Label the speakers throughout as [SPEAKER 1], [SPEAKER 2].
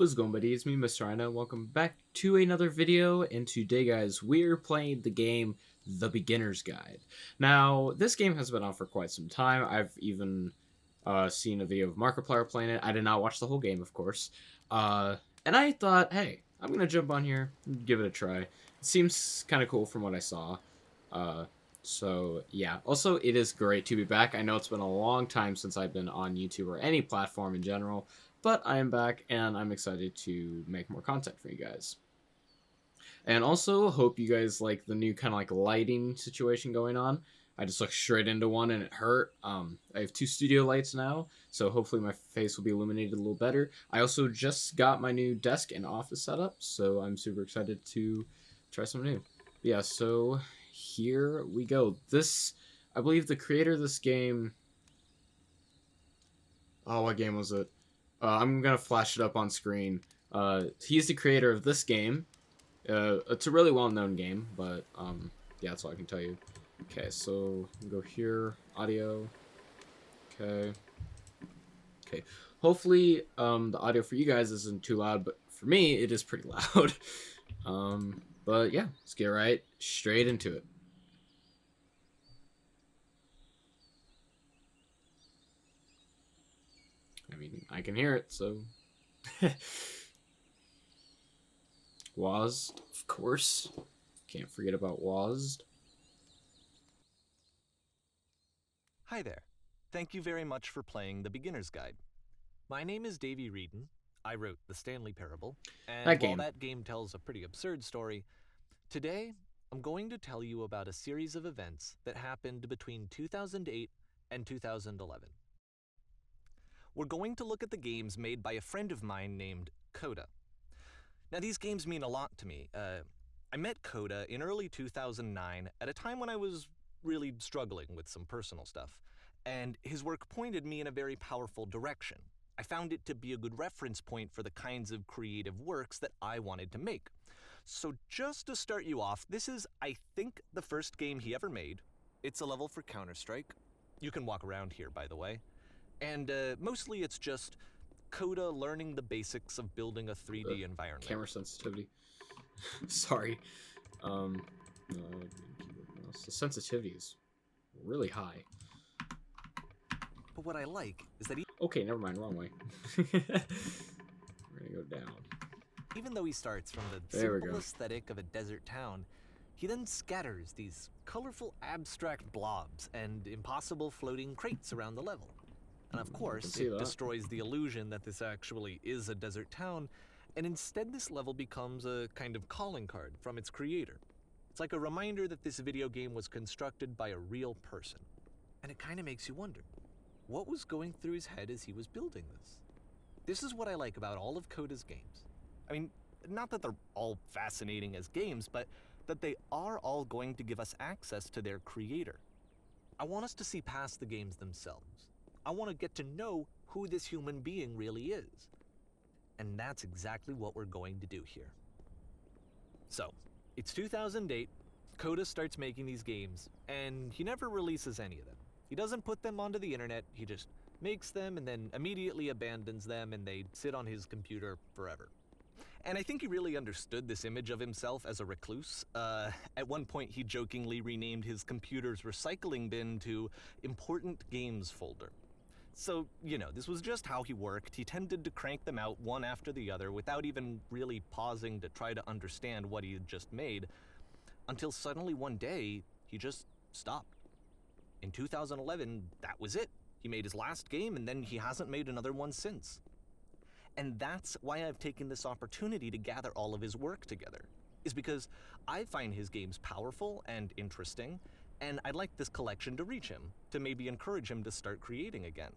[SPEAKER 1] What's going, buddy? It's me, Mr. Rhino. Welcome back to another video, and today, guys, we're playing the game The Beginner's Guide. Now, this game has been out for quite some time. I've even seen a video of Markiplier playing it. I did not watch the whole game, of course. And I thought, hey, I'm going to jump on here and give it a try. It seems kind of cool from what I saw. So, yeah. Also, it is great to be back. I know it's been a long time since I've been on YouTube or any platform in general. But I am back, and I'm excited to make more content for you guys. And also, hope you guys like the new kind of like lighting situation going on. I just looked straight into one, and it hurt. I have two studio lights now, so hopefully my face will be illuminated a little better. I also just got my new desk and office setup, so I'm super excited to try something new. Yeah, so here we go. This, I believe the creator of this game... Oh, what game was it? I'm going to flash it up on screen. He's the creator of this game. It's a really well-known game, but yeah, that's all I can tell you. Okay, so go here, audio. Okay. Hopefully, the audio for you guys isn't too loud, but for me, it is pretty loud. But yeah, let's get right straight into it. I mean, I can hear it, so... Was, of course. Can't forget about was.
[SPEAKER 2] Hi there. Thank you very much for playing The Beginner's Guide. My name is Davey Reedon. I wrote The Stanley Parable, and while that game tells a pretty absurd story, today I'm going to tell you about a series of events that happened between 2008 and 2011. We're going to look at the games made by a friend of mine named Coda. Now, these games mean a lot to me. I met Coda in early 2009 at a time when I was really struggling with some personal stuff, and his work pointed me in a very powerful direction. I found it to be a good reference point for the kinds of creative works that I wanted to make. So just to start you off, this is, I think, the first game he ever made. It's a level for Counter-Strike. You can walk around here, by the way. And mostly it's just Coda learning the basics of building a 3D environment.
[SPEAKER 1] Camera sensitivity. Sorry. The sensitivity is really high.
[SPEAKER 2] But what I like is that
[SPEAKER 1] okay, never mind, wrong way. We're gonna go down.
[SPEAKER 2] Even though he starts from the simple aesthetic of a desert town, he then scatters these colorful abstract blobs and impossible floating crates around the level. And of course, it destroys the illusion that this actually is a desert town, and instead this level becomes a kind of calling card from its creator. It's like a reminder that this video game was constructed by a real person. And it kind of makes you wonder, what was going through his head as he was building this? This is what I like about all of Coda's games. I mean, not that they're all fascinating as games, but that they are all going to give us access to their creator. I want us to see past the games themselves. I want to get to know who this human being really is. And that's exactly what we're going to do here. So, it's 2008, Coda starts making these games, and he never releases any of them. He doesn't put them onto the internet, he just makes them and then immediately abandons them, and they sit on his computer forever. And I think he really understood this image of himself as a recluse. At one point, he jokingly renamed his computer's recycling bin to Important Games Folder. So, you know, this was just how he worked. He tended to crank them out one after the other without even really pausing to try to understand what he had just made, until suddenly one day, he just stopped. In 2011, that was it. He made his last game, and then he hasn't made another one since. And that's why I've taken this opportunity to gather all of his work together, is because I find his games powerful and interesting, and I'd like this collection to reach him, to maybe encourage him to start creating again.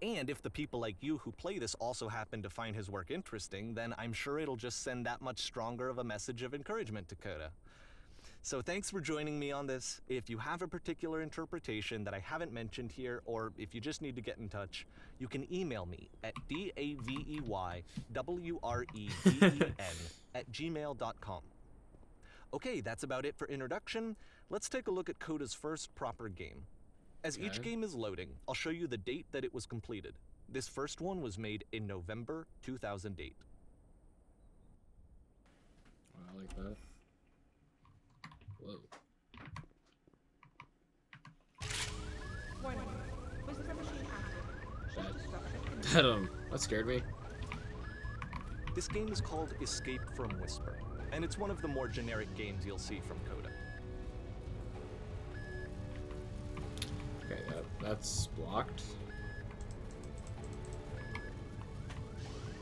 [SPEAKER 2] And if the people like you who play this also happen to find his work interesting, then I'm sure it'll just send that much stronger of a message of encouragement to Coda. So thanks for joining me on this. If you have a particular interpretation that I haven't mentioned here, or if you just need to get in touch, you can email me at daveywreden@gmail.com. Okay, that's about it for introduction. Let's take a look at Coda's first proper game. As each game is loading, I'll show you the date that it was completed. This first one was made in November 2008.
[SPEAKER 1] I like that. Whoa.
[SPEAKER 3] Warning. Whisper machine active.
[SPEAKER 1] That scared me.
[SPEAKER 2] This game is called Escape from Whisper, and it's one of the more generic games you'll see from Coda.
[SPEAKER 1] Okay, that's blocked.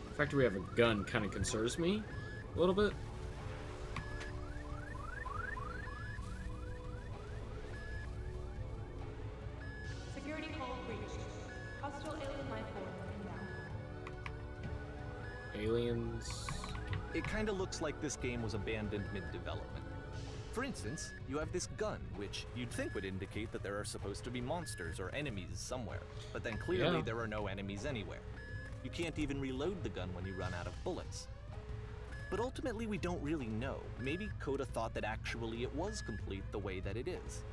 [SPEAKER 1] The fact that we have a gun kind of concerns me a little bit.
[SPEAKER 3] Security call breached. Hostile alien life form inbound.
[SPEAKER 1] Aliens.
[SPEAKER 2] It kinda looks like this game was abandoned mid-development. For instance, you have this gun, which you'd think would indicate that there are supposed to be monsters or enemies somewhere, but then clearly there are no enemies anywhere. You can't even reload the gun when you run out of bullets. But ultimately we don't really know. Maybe Coda thought that actually it was complete the way that it is.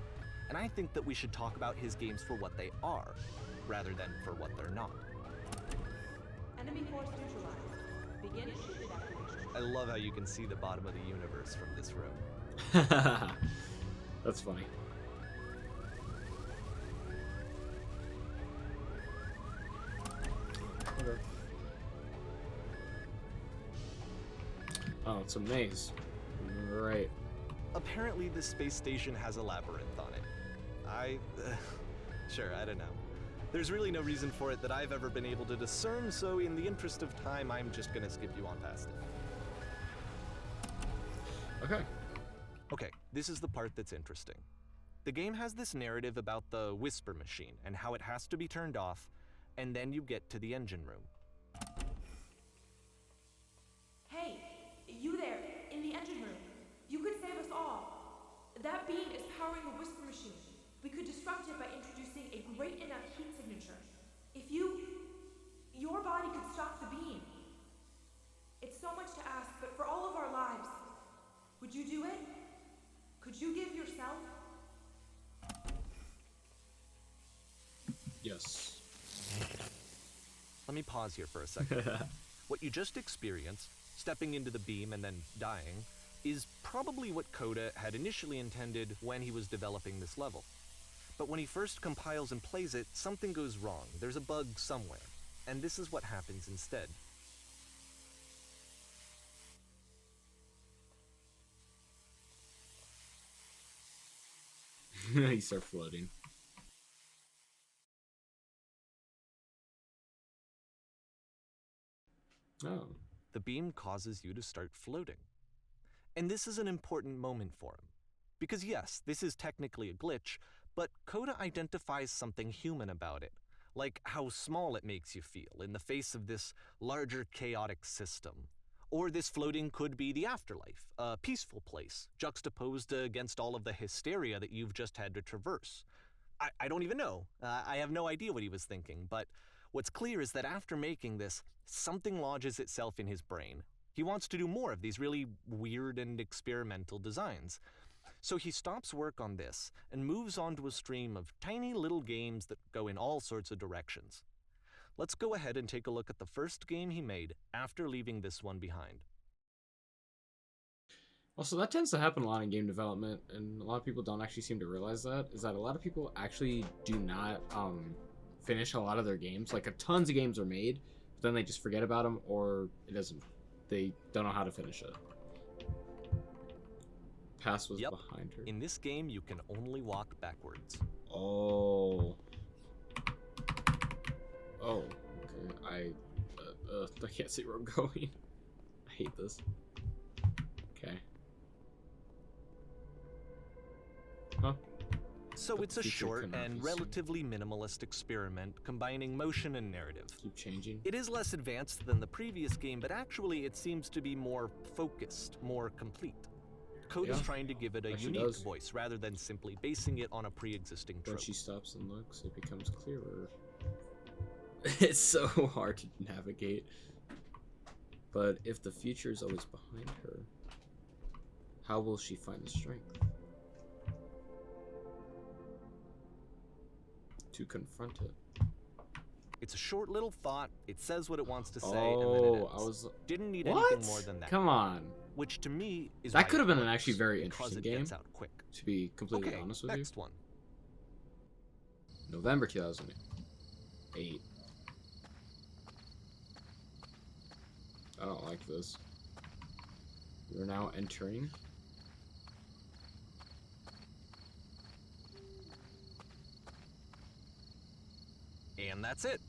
[SPEAKER 2] And I think that we should talk about his games for what they are, rather than for what they're not.
[SPEAKER 3] Enemy force neutralized. Begin ship evacuation.
[SPEAKER 2] I love how you can see the bottom of the universe from this room.
[SPEAKER 1] That's funny. Okay. Oh, it's a maze. Right.
[SPEAKER 2] Apparently this space station has a labyrinth on it. Sure, I don't know. There's really no reason for it that I've ever been able to discern, so in the interest of time, I'm just gonna skip you on past it.
[SPEAKER 1] Okay.
[SPEAKER 2] Okay, this is the part that's interesting. The game has this narrative about the Whisper machine and how it has to be turned off, and then you get to the engine room.
[SPEAKER 3] Hey, you there, in the engine room. You could save us all. That beam is powering the Whisper machine. We could disrupt it by introducing a great enough heat signature. If your body could stop the beam. It's so much to ask, but for all of our lives, would you do it? Could you give yourself?
[SPEAKER 1] Yes.
[SPEAKER 2] Let me pause here for a second. What you just experienced, stepping into the beam and then dying, is probably what Coda had initially intended when he was developing this level. But when he first compiles and plays it, something goes wrong. There's a bug somewhere. And this is what happens instead.
[SPEAKER 1] You start floating. Oh.
[SPEAKER 2] The beam causes you to start floating. And this is an important moment for him. Because yes, this is technically a glitch, but Coda identifies something human about it, like how small it makes you feel in the face of this larger chaotic system. Or this floating could be the afterlife, a peaceful place, juxtaposed against all of the hysteria that you've just had to traverse. I don't even know. I have no idea what he was thinking, but what's clear is that after making this, something lodges itself in his brain. He wants to do more of these really weird and experimental designs. So he stops work on this and moves on to a stream of tiny little games that go in all sorts of directions. Let's go ahead and take a look at the first game he made after leaving this one behind.
[SPEAKER 1] Also, that tends to happen a lot in game development, and a lot of people don't actually seem to realize that, is that a lot of people actually do not finish a lot of their games. Like, tons of games are made, but then they just forget about them, or they don't know how to finish it. Pass was behind her.
[SPEAKER 2] In this game, you can only walk backwards.
[SPEAKER 1] Oh. Oh, okay. I can't see where I'm going. I hate this. Okay. Huh?
[SPEAKER 2] So it's a short and relatively minimalist experiment combining motion and narrative.
[SPEAKER 1] Keep changing.
[SPEAKER 2] It is less advanced than the previous game, but actually it seems to be more focused, more complete. Coda's trying to give it a unique voice rather than simply basing it on a pre-existing trope.
[SPEAKER 1] When she stops and looks, it becomes clearer. It's so hard to navigate. But if the future is always behind her, how will she find the strength to confront it?
[SPEAKER 2] It's a short little thought. It says what it wants to say, and then it ends. Didn't need anything more than that.
[SPEAKER 1] Come on.
[SPEAKER 2] Which to me is
[SPEAKER 1] that could have been an actually very interesting game.
[SPEAKER 2] Gets out quick.
[SPEAKER 1] To be completely honest with you.
[SPEAKER 2] Next one.
[SPEAKER 1] November 2008. I don't like this. We're now entering.
[SPEAKER 2] And that's it.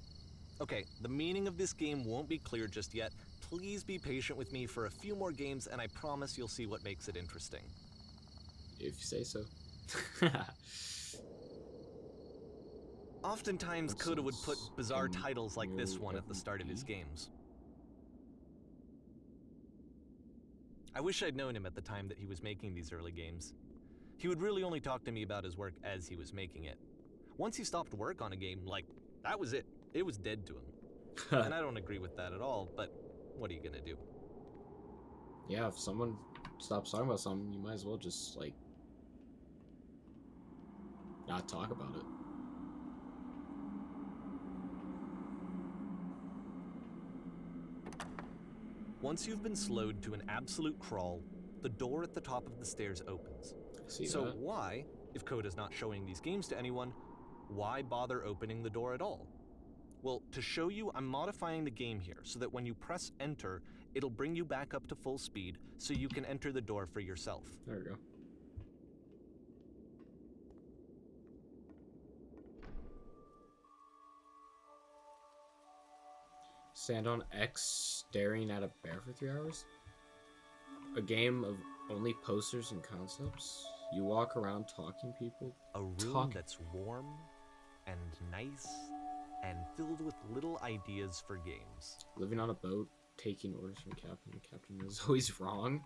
[SPEAKER 2] Okay, the meaning of this game won't be clear just yet. Please be patient with me for a few more games, and I promise you'll see what makes it interesting.
[SPEAKER 1] If you say so.
[SPEAKER 2] Oftentimes, Coda would put bizarre titles like this one at the start of his games. I wish I'd known him at the time that he was making these early games. He would really only talk to me about his work as he was making it. Once he stopped work on a game, like, that was it. It was dead to him. And I don't agree with that at all, but what are you gonna do?
[SPEAKER 1] Yeah, if someone stops talking about something, you might as well just, like, not talk about it.
[SPEAKER 2] Once you've been slowed to an absolute crawl, the door at the top of the stairs opens. So why, if Coda's not showing these games to anyone, why bother opening the door at all? Well, to show you, I'm modifying the game here so that when you press enter, it'll bring you back up to full speed so you can enter the door for yourself.
[SPEAKER 1] There we go. Stand on X staring at a bear for 3 hours? A game of only posters and concepts? You walk around talking people?
[SPEAKER 2] A room that's warm and nice and filled with little ideas for games.
[SPEAKER 1] Living on a boat, taking orders from captain. The captain is always wrong.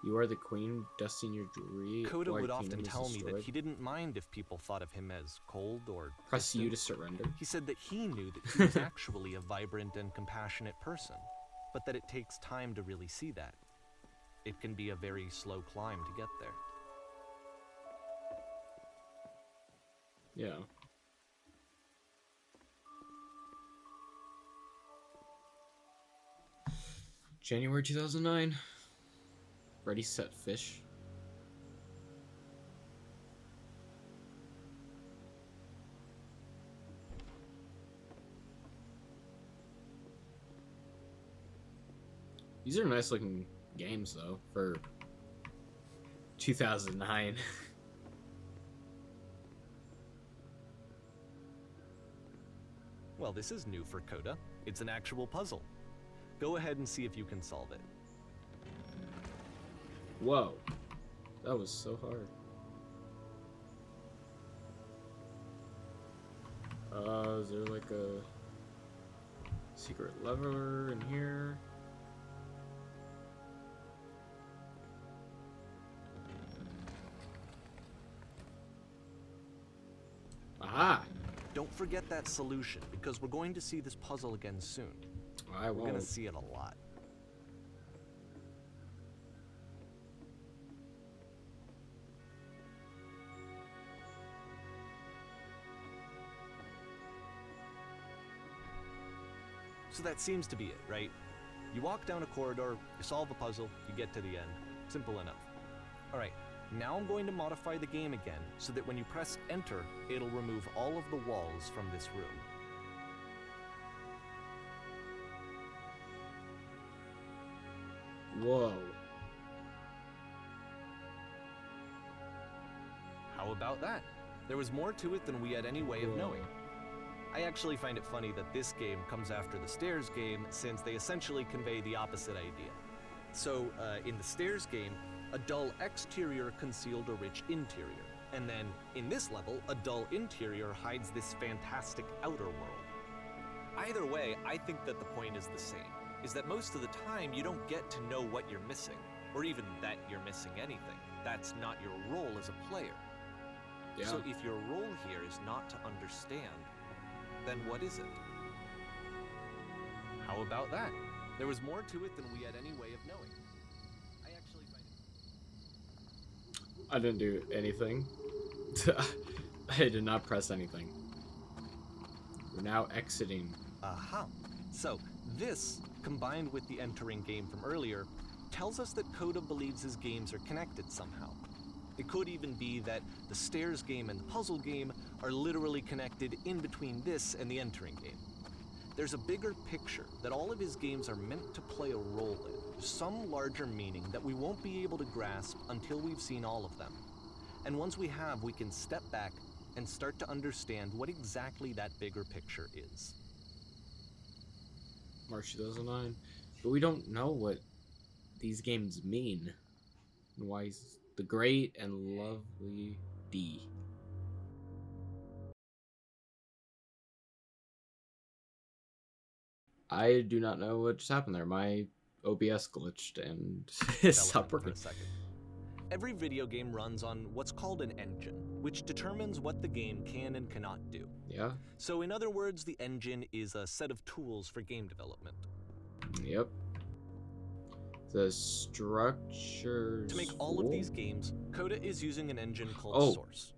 [SPEAKER 1] You are the queen, dusting your jewelry.
[SPEAKER 2] Coda would often tell me that he didn't mind if people thought of him as cold or
[SPEAKER 1] press
[SPEAKER 2] distant.
[SPEAKER 1] U to surrender.
[SPEAKER 2] He said that he knew that he was actually a vibrant and compassionate person, but that it takes time to really see that. It can be a very slow climb to get there.
[SPEAKER 1] Yeah. January 2009. Ready, set, fish. These are nice looking games though for 2009.
[SPEAKER 2] Well, this is new for Coda. It's an actual puzzle. Go ahead and see if you can solve it.
[SPEAKER 1] Whoa, that was so hard. Is there like a secret lever in here? Aha!
[SPEAKER 2] Don't forget that solution, because we're going to see this puzzle again soon.
[SPEAKER 1] I won't.
[SPEAKER 2] We're going to see it a lot. So that seems to be it, right? You walk down a corridor, you solve a puzzle, you get to the end. Simple enough. All right, now I'm going to modify the game again so that when you press enter, it'll remove all of the walls from this room.
[SPEAKER 1] Whoa.
[SPEAKER 2] How about that? There was more to it than we had any way of knowing. I actually find it funny that this game comes after the Stairs game, since they essentially convey the opposite idea. So, in the Stairs game, a dull exterior concealed a rich interior. And then, in this level, a dull interior hides this fantastic outer world. Either way, I think that the point is the same, is that most of the time you don't get to know what you're missing, or even that you're missing anything. That's not your role as a player. Yeah. So if your role here is not to understand, then what is it? How about that? There was more to it than we had any way of knowing. I actually find it...
[SPEAKER 1] I didn't do anything. I did not press anything. We're now exiting.
[SPEAKER 2] Aha. So, this, combined with the entering game from earlier, tells us that Coda believes his games are connected somehow. It could even be that the stairs game and the puzzle game are literally connected in between this and the entering game. There's a bigger picture that all of his games are meant to play a role in, some larger meaning that we won't be able to grasp until we've seen all of them. And once we have, we can step back and start to understand what exactly that bigger picture is.
[SPEAKER 1] March 2009. But we don't know what these games mean. And why he's the great and lovely D. I do not know what just happened there. My OBS glitched and it stopped working.
[SPEAKER 2] Every video game runs on what's called an engine, which determines what the game can and cannot do.
[SPEAKER 1] Yeah.
[SPEAKER 2] So in other words, the engine is a set of tools for game development.
[SPEAKER 1] Yep. The structure.
[SPEAKER 2] To make all of these games, Coda is using an engine called Source.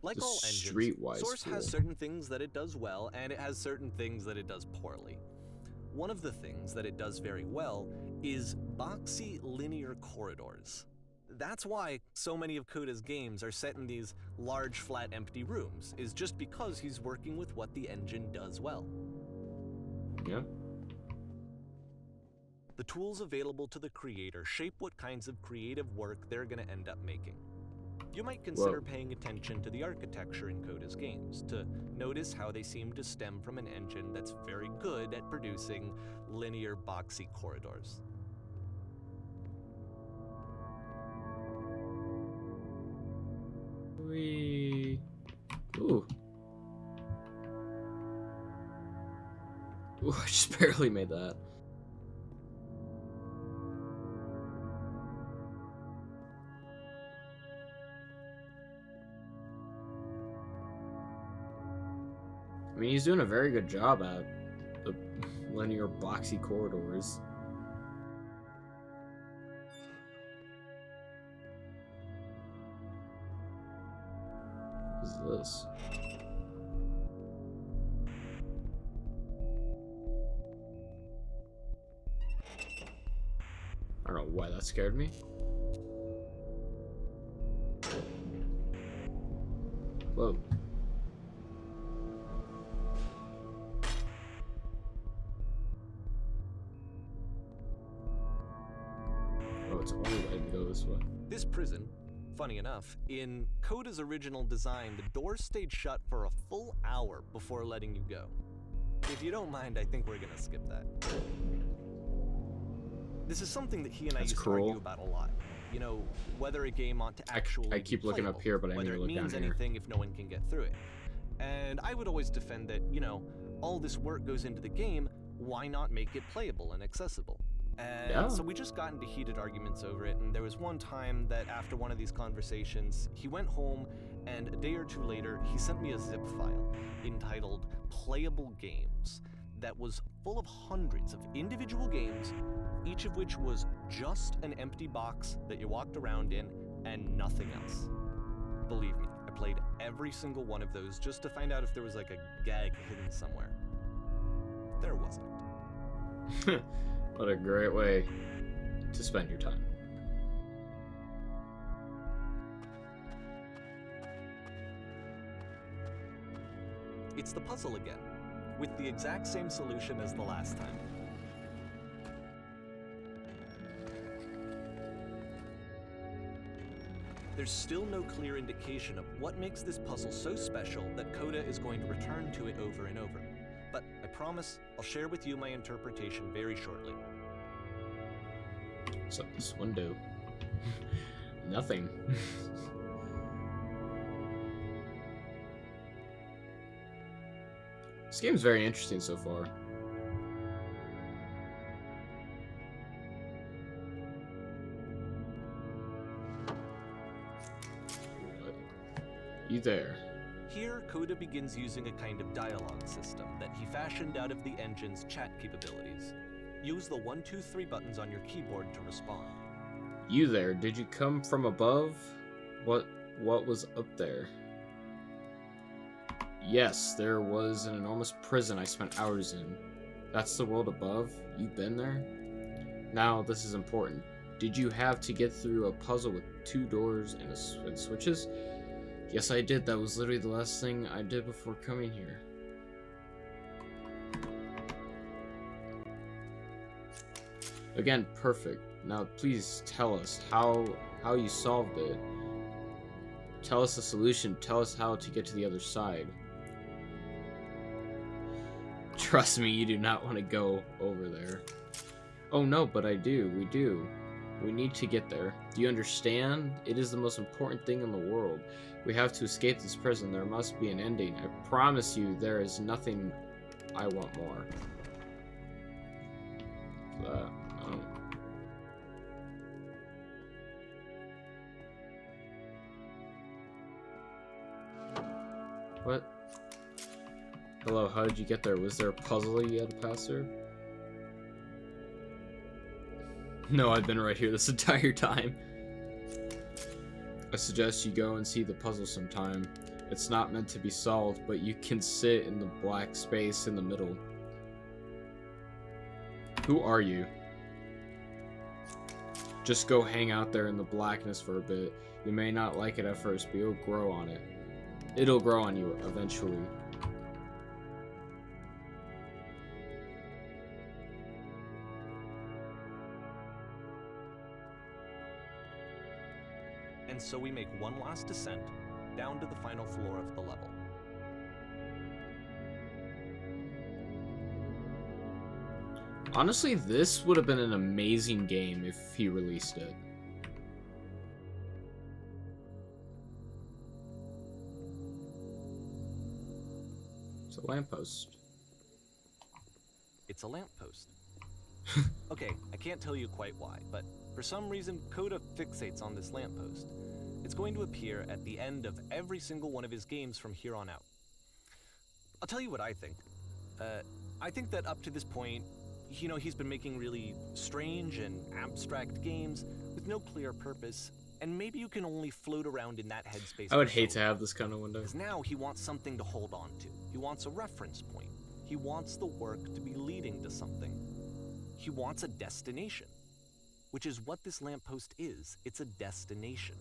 [SPEAKER 2] Like all engines, Source has certain things that it does well, and it has certain things that it does poorly. One of the things that it does very well is boxy linear corridors. That's why so many of Coda's games are set in these large, flat, empty rooms, is just because he's working with what the engine does well.
[SPEAKER 1] Yeah.
[SPEAKER 2] The tools available to the creator shape what kinds of creative work they're going to end up making. You might consider paying attention to the architecture in Coda's games, to notice how they seem to stem from an engine that's very good at producing linear, boxy corridors.
[SPEAKER 1] Ooh. Ooh, I just barely made that. I mean, he's doing a very good job at the linear boxy corridors. What is this? I don't know why that scared me. Whoa. Oh, it's only letting me go this way.
[SPEAKER 2] This prison, funny enough, in Coda's original design, the doors stayed shut for a full hour before letting you go. If you don't mind, I think we're gonna skip that. This is something that he and I used to argue about a lot. You know, whether a game ought to actually
[SPEAKER 1] I keep looking up here, but I need to look down here.
[SPEAKER 2] Whether it means anything if no one can get through it. And I would always defend that, you know, all this work goes into the game, why not make it playable and accessible? And so we just got into heated arguments over it, and there was one time that after one of these conversations, he went home, and a day or two later, he sent me a zip file entitled Playable Games that was full of hundreds of individual games, each of which was just an empty box that you walked around in and nothing else. Believe me, I played every single one of those just to find out if there was like a gag hidden somewhere. There wasn't.
[SPEAKER 1] What a great way to spend your time.
[SPEAKER 2] It's the puzzle again, with the exact same solution as the last time. There's still no clear indication of what makes this puzzle so special that Coda is going to return to it over and over. But I promise I'll share with you my interpretation very shortly.
[SPEAKER 1] What's up this window? Nothing. This game's very interesting so far. You there?
[SPEAKER 2] Here, Coda begins using a kind of dialogue system that he fashioned out of the engine's chat capabilities. Use the 1, 2, 3 buttons on your keyboard to respond.
[SPEAKER 1] You there? Did you come from above? What was up there? Yes, there was an enormous prison I spent hours in. That's the world above? You've been there? Now, this is important. Did you have to get through a puzzle with 2 doors and switches? Yes, I did. That was literally the last thing I did before coming here. Again, perfect. Now, please tell us how you solved it. Tell us the solution. Tell us how to get to the other side. Trust me, you do not want to go over there. Oh no, but I do. We do. We need to get there. Do you understand? It is the most important thing in the world. We have to escape this prison. There must be an ending. I promise you, there is nothing I want more. What? Hello, how did you get there? Was there a puzzle you had to pass through? No, I've been right here this entire time. I suggest you go and see the puzzle sometime. It's not meant to be solved, but you can sit in the black space in the middle. Who are you? Just go hang out there in the blackness for a bit. You may not like it at first, but you'll grow on it. It'll grow on you eventually.
[SPEAKER 2] And so we make one last descent down to the final floor of the level.
[SPEAKER 1] Honestly, this would have been an amazing game if he released it. It's a lamppost.
[SPEAKER 2] It's a lamppost. Okay, I can't tell you quite why, but for some reason, Coda fixates on this lamppost. It's going to appear at the end of every single one of his games from here on out. I'll tell you what I think. I think that up to this point, you know, he's been making really strange and abstract games with no clear purpose, and maybe you can only float around in that headspace.
[SPEAKER 1] I would hate to have this kind of window.
[SPEAKER 2] Because now he wants something to hold on to. He wants a reference point. He wants the work to be leading to something. He wants a destination, which is what this lamppost is. It's a destination.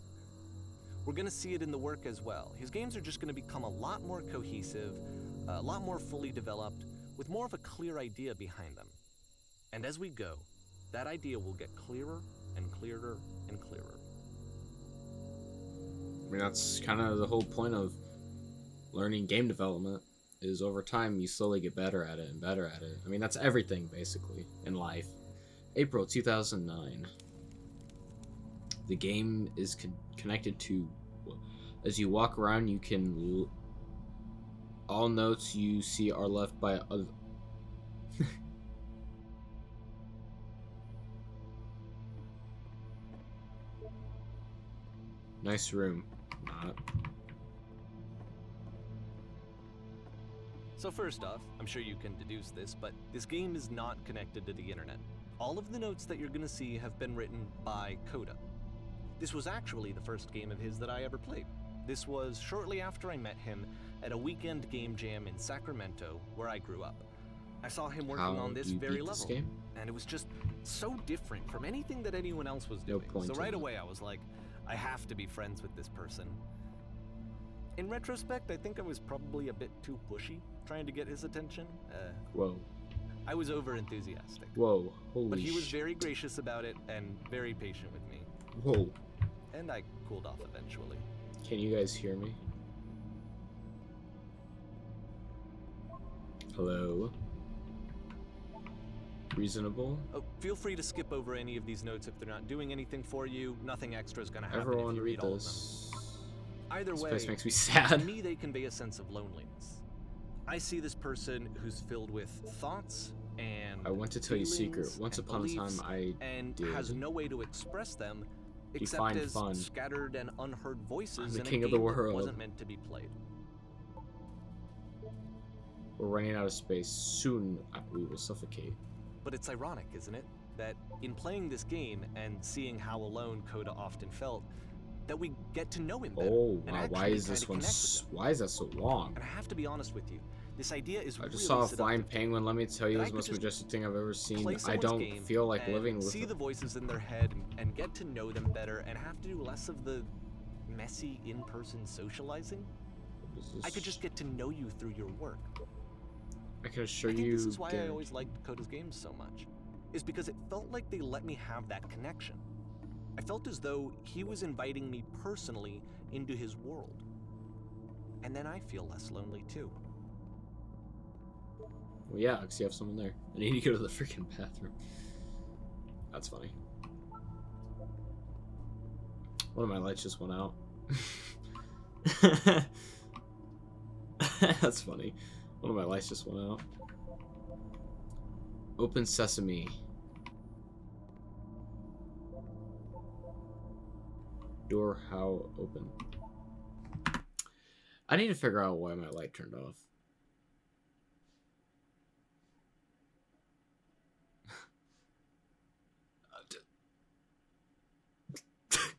[SPEAKER 2] We're going to see it in the work as well. His games are just going to become a lot more cohesive, a lot more fully developed, with more of a clear idea behind them. And as we go, that idea will get clearer and clearer and clearer.
[SPEAKER 1] I mean, that's kind of the whole point of learning game development, is over time you slowly get better at it and better at it. I mean, that's everything, basically, in life. April 2009. The game is connected to... As you walk around, you can... all notes you see are left by other... Nice room. Not.
[SPEAKER 2] So first off, I'm sure you can deduce this, but this game is not connected to the internet. All of the notes that you're going to see have been written by Coda. This was actually the first game of his that I ever played. This was shortly after I met him at a weekend game jam in Sacramento, where I grew up. I saw him working on this very level, and it was just so different from anything that anyone else was doing. So right away I was like, I have to be friends with this person. In retrospect, I think I was probably a bit too pushy, trying to get his attention.
[SPEAKER 1] Whoa.
[SPEAKER 2] I was over-enthusiastic.
[SPEAKER 1] Whoa, holy
[SPEAKER 2] But he was very gracious about it and very patient with me.
[SPEAKER 1] Whoa.
[SPEAKER 2] And I cooled off eventually.
[SPEAKER 1] Can you guys hear me? Hello? Reasonable?
[SPEAKER 2] Oh, feel free to skip over any of these notes if they're not doing anything for you. Nothing extra is going to happen
[SPEAKER 1] Everyone
[SPEAKER 2] if you
[SPEAKER 1] read
[SPEAKER 2] read all
[SPEAKER 1] this.
[SPEAKER 2] of them. Either
[SPEAKER 1] This
[SPEAKER 2] way,
[SPEAKER 1] place makes me
[SPEAKER 2] to
[SPEAKER 1] sad.
[SPEAKER 2] me they convey a sense of loneliness. I see this person who's filled with thoughts and
[SPEAKER 1] I want to tell you a secret.
[SPEAKER 2] feelings
[SPEAKER 1] Once
[SPEAKER 2] and
[SPEAKER 1] upon a time
[SPEAKER 2] beliefs,
[SPEAKER 1] I
[SPEAKER 2] and
[SPEAKER 1] did.
[SPEAKER 2] has no way to express them except
[SPEAKER 1] Define
[SPEAKER 2] as
[SPEAKER 1] fun.
[SPEAKER 2] scattered and unheard voices
[SPEAKER 1] I'm the
[SPEAKER 2] in
[SPEAKER 1] king
[SPEAKER 2] a
[SPEAKER 1] of the
[SPEAKER 2] game that
[SPEAKER 1] world.
[SPEAKER 2] wasn't meant to be played.
[SPEAKER 1] We're running out of space. Soon we will suffocate.
[SPEAKER 2] But it's ironic, isn't it? That in playing this game and seeing how alone Coda often felt, that we get to know him better.
[SPEAKER 1] Oh,
[SPEAKER 2] and
[SPEAKER 1] wow. Why
[SPEAKER 2] actually
[SPEAKER 1] is
[SPEAKER 2] try
[SPEAKER 1] this
[SPEAKER 2] to
[SPEAKER 1] one?
[SPEAKER 2] connect with him.
[SPEAKER 1] Why is that so long?
[SPEAKER 2] And I have to be honest with you, this idea is
[SPEAKER 1] I just
[SPEAKER 2] really
[SPEAKER 1] saw a
[SPEAKER 2] seductive
[SPEAKER 1] flying
[SPEAKER 2] to me.
[SPEAKER 1] penguin. Let me tell you,
[SPEAKER 2] That I
[SPEAKER 1] it's the
[SPEAKER 2] could
[SPEAKER 1] most
[SPEAKER 2] just
[SPEAKER 1] majestic thing I've ever seen.
[SPEAKER 2] Play
[SPEAKER 1] I
[SPEAKER 2] someone's
[SPEAKER 1] don't
[SPEAKER 2] game
[SPEAKER 1] feel like
[SPEAKER 2] and
[SPEAKER 1] living with
[SPEAKER 2] see
[SPEAKER 1] them.
[SPEAKER 2] the voices in their head and get to know them better and have to do less of the messy in-person socializing. I could just get to know you through your work.
[SPEAKER 1] I can assure
[SPEAKER 2] I think
[SPEAKER 1] you.
[SPEAKER 2] this is why I always liked Coda's games so much, is because it felt like they let me have that connection. I felt as though he was inviting me personally into his world. And then I feel less lonely too.
[SPEAKER 1] Well, yeah, because you have someone there. I need to go to the freaking bathroom. That's funny. One of my lights just went out. That's funny. One of my lights just went out. Open sesame. Door how open? I need to figure out why my light turned off.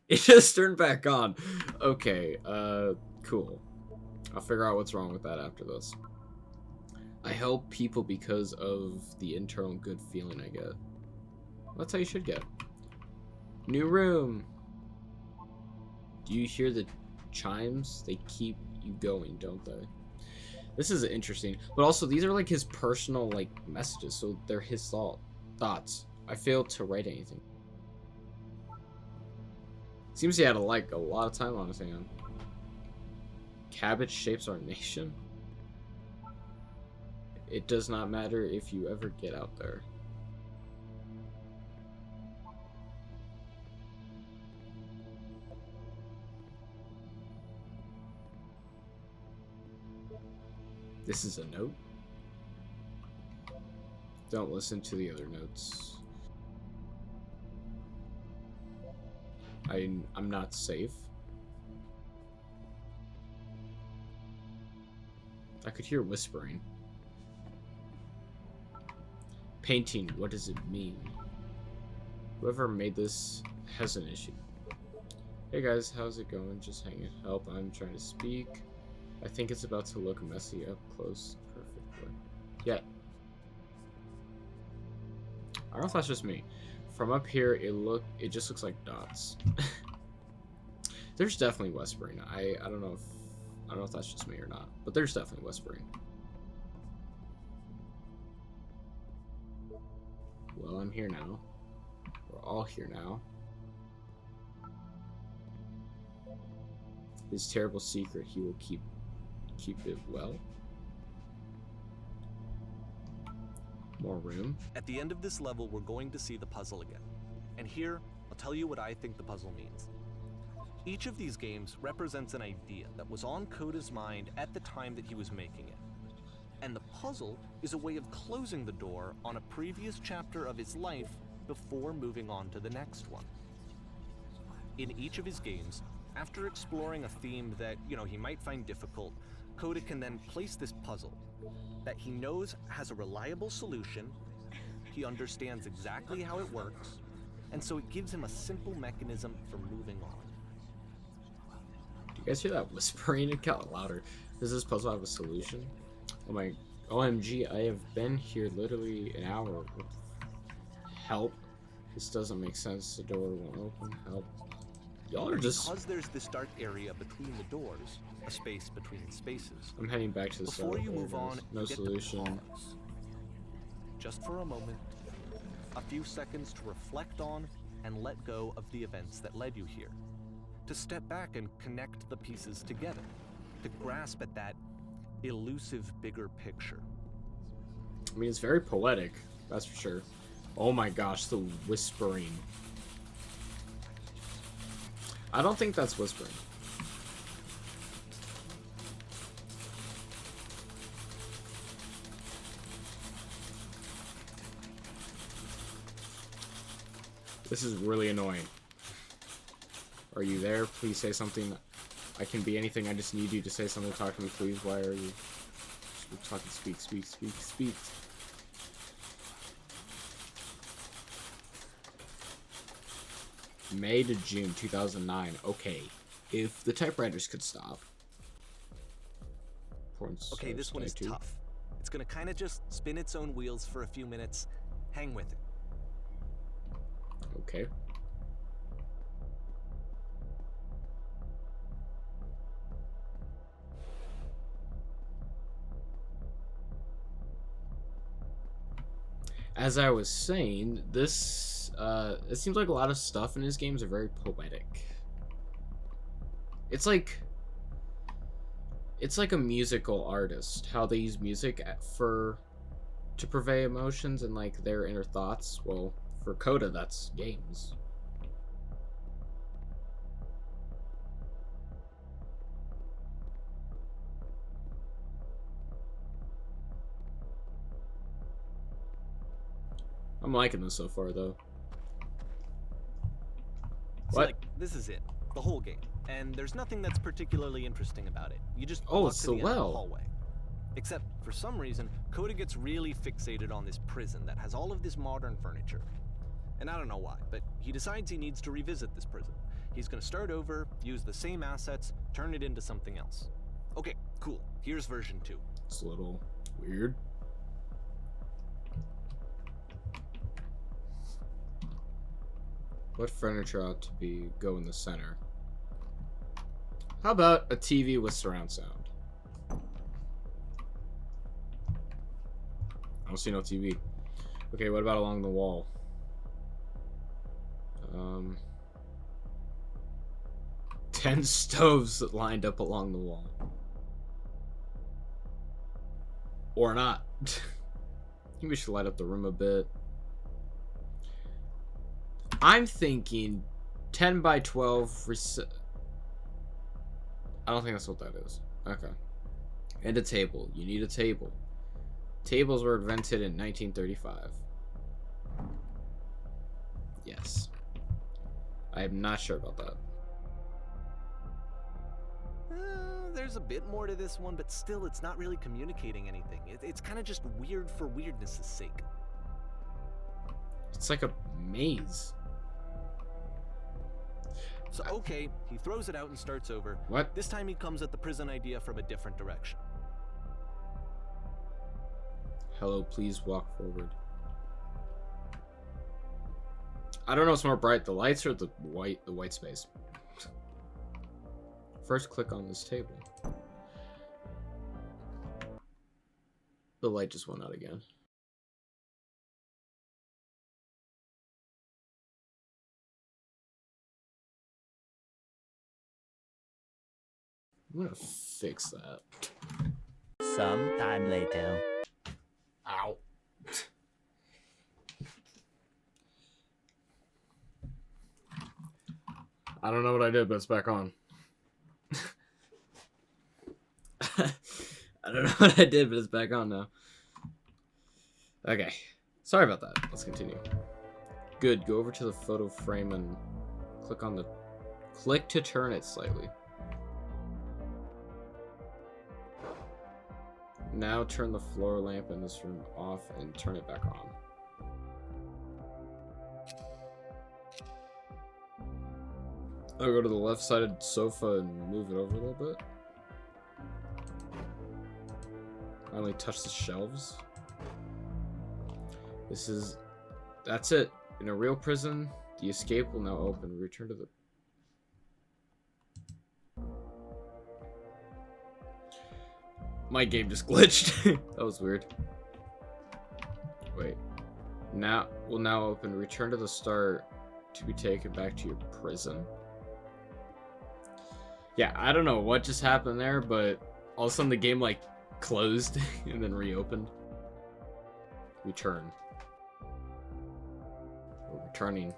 [SPEAKER 1] It just turned back on. Okay, cool. I'll figure out what's wrong with that after this. I help people because of the internal good feeling I get. That's how you should get. New room. Do you hear the chimes? They keep you going, don't they? This is interesting. But also, these are like his personal like messages, so they're his thoughts. I failed to write anything. Seems he had like a lot of time on his hand. Cabbage shapes our nation. It does not matter if you ever get out there. This is a note. Don't listen to the other notes. I'm not safe. I could hear whispering. Painting, what does it mean? Whoever made this has an issue. Hey guys, how's it going? Just hanging. Help, I'm trying to speak. I think it's about to look messy up close. Perfectly. Yeah. I don't know if that's just me. From up here, it just looks like dots. There's definitely whispering. I don't know if that's just me or not, but there's definitely whispering. Well, I'm here now. We're all here now. His terrible secret, he will keep it well. More room.
[SPEAKER 2] At the end of this level, we're going to see the puzzle again. And here, I'll tell you what I think the puzzle means. Each of these games represents an idea that was on Coda's mind at the time that he was making it. And the puzzle is a way of closing the door on a previous chapter of his life before moving on to the next one. In each of his games, after exploring a theme that, he might find difficult, Coda can then place this puzzle that he knows has a reliable solution, he understands exactly how it works, and so it gives him a simple mechanism for moving on.
[SPEAKER 1] Do you guys hear that whispering? It got louder. Does this puzzle have a solution? Oh my, OMG, I have been here literally an hour. Help. This doesn't make sense. The door won't open. Help. Y'all are just...
[SPEAKER 2] Because there's this dark area between the doors, a space between spaces.
[SPEAKER 1] I'm heading back to the
[SPEAKER 2] Before you move on,
[SPEAKER 1] no
[SPEAKER 2] you get to
[SPEAKER 1] solution.
[SPEAKER 2] pause. Just for a moment, a few seconds to reflect on and let go of the events that led you here. To step back and connect the pieces together. To grasp at that elusive bigger picture.
[SPEAKER 1] I mean, it's very poetic, that's for sure. Oh my gosh, the whispering. I don't think that's whispering. This is really annoying. Are you there? Please say something. I can be anything. I just need you to say something. Talk to me, please. Why are you talking? Speak, speak, speak, speak. May to June 2009. Okay. if the typewriters could stop.
[SPEAKER 2] Okay, this one is tough. It's gonna kind of just spin its own wheels for a few minutes. Hang with it.
[SPEAKER 1] Okay. As I was saying, this it seems like a lot of stuff in his games are very poetic. It's like a musical artist, how they use music to convey emotions and like their inner thoughts. Well, for Coda, that's games. I'm liking this so far, though.
[SPEAKER 2] See,
[SPEAKER 1] What?
[SPEAKER 2] like, this is it, the whole game, and there's nothing that's particularly interesting about it. You just
[SPEAKER 1] Oh,
[SPEAKER 2] walk
[SPEAKER 1] it's
[SPEAKER 2] to
[SPEAKER 1] so
[SPEAKER 2] the end of the
[SPEAKER 1] well.
[SPEAKER 2] hallway. Except for some reason, Coda gets really fixated on this prison that has all of this modern furniture. And I don't know why, but he decides he needs to revisit this prison. He's gonna start over, use the same assets, turn it into something else. Okay, cool. Here's version 2.
[SPEAKER 1] It's a little weird. What furniture ought to go in the center? How about a TV with surround sound? I don't see no TV. Okay, what about along the wall? 10 stoves lined up along the wall. Or not. I think we should light up the room a bit. I'm thinking 10 by 12 I don't think that's what that is. Okay. And a table. You need a table. Tables were invented in 1935. Yes. I am not sure about that.
[SPEAKER 2] There's a bit more to this one, but still it's not really communicating anything. It's kind of just weird for weirdness' sake.
[SPEAKER 1] It's like a maze.
[SPEAKER 2] So, okay, he throws it out and starts over.
[SPEAKER 1] What?
[SPEAKER 2] This time he comes at the prison idea from a different direction.
[SPEAKER 1] Hello, please walk forward. I don't know what's more bright, the lights or the white space. First, click on this table. The light just went out again. I'm gonna fix that.
[SPEAKER 4] Sometime later.
[SPEAKER 1] Ow. I don't know what I did, but it's back on. I don't know what I did, but it's back on now. Okay. Sorry about that. Let's continue. Good. Go over to the photo frame and click to turn it slightly. Now turn the floor lamp in this room off and turn it back on. I'll go to the left-sided sofa and move it over a little bit. Finally touch the shelves. That's it. In a real prison, the escape will now open. Return to the... My game just glitched. That was weird. Wait. Will now open. Return to the start to be taken back to your prison. Yeah, I don't know what just happened there, but all of a sudden the game like closed and then reopened. Return. We're returning.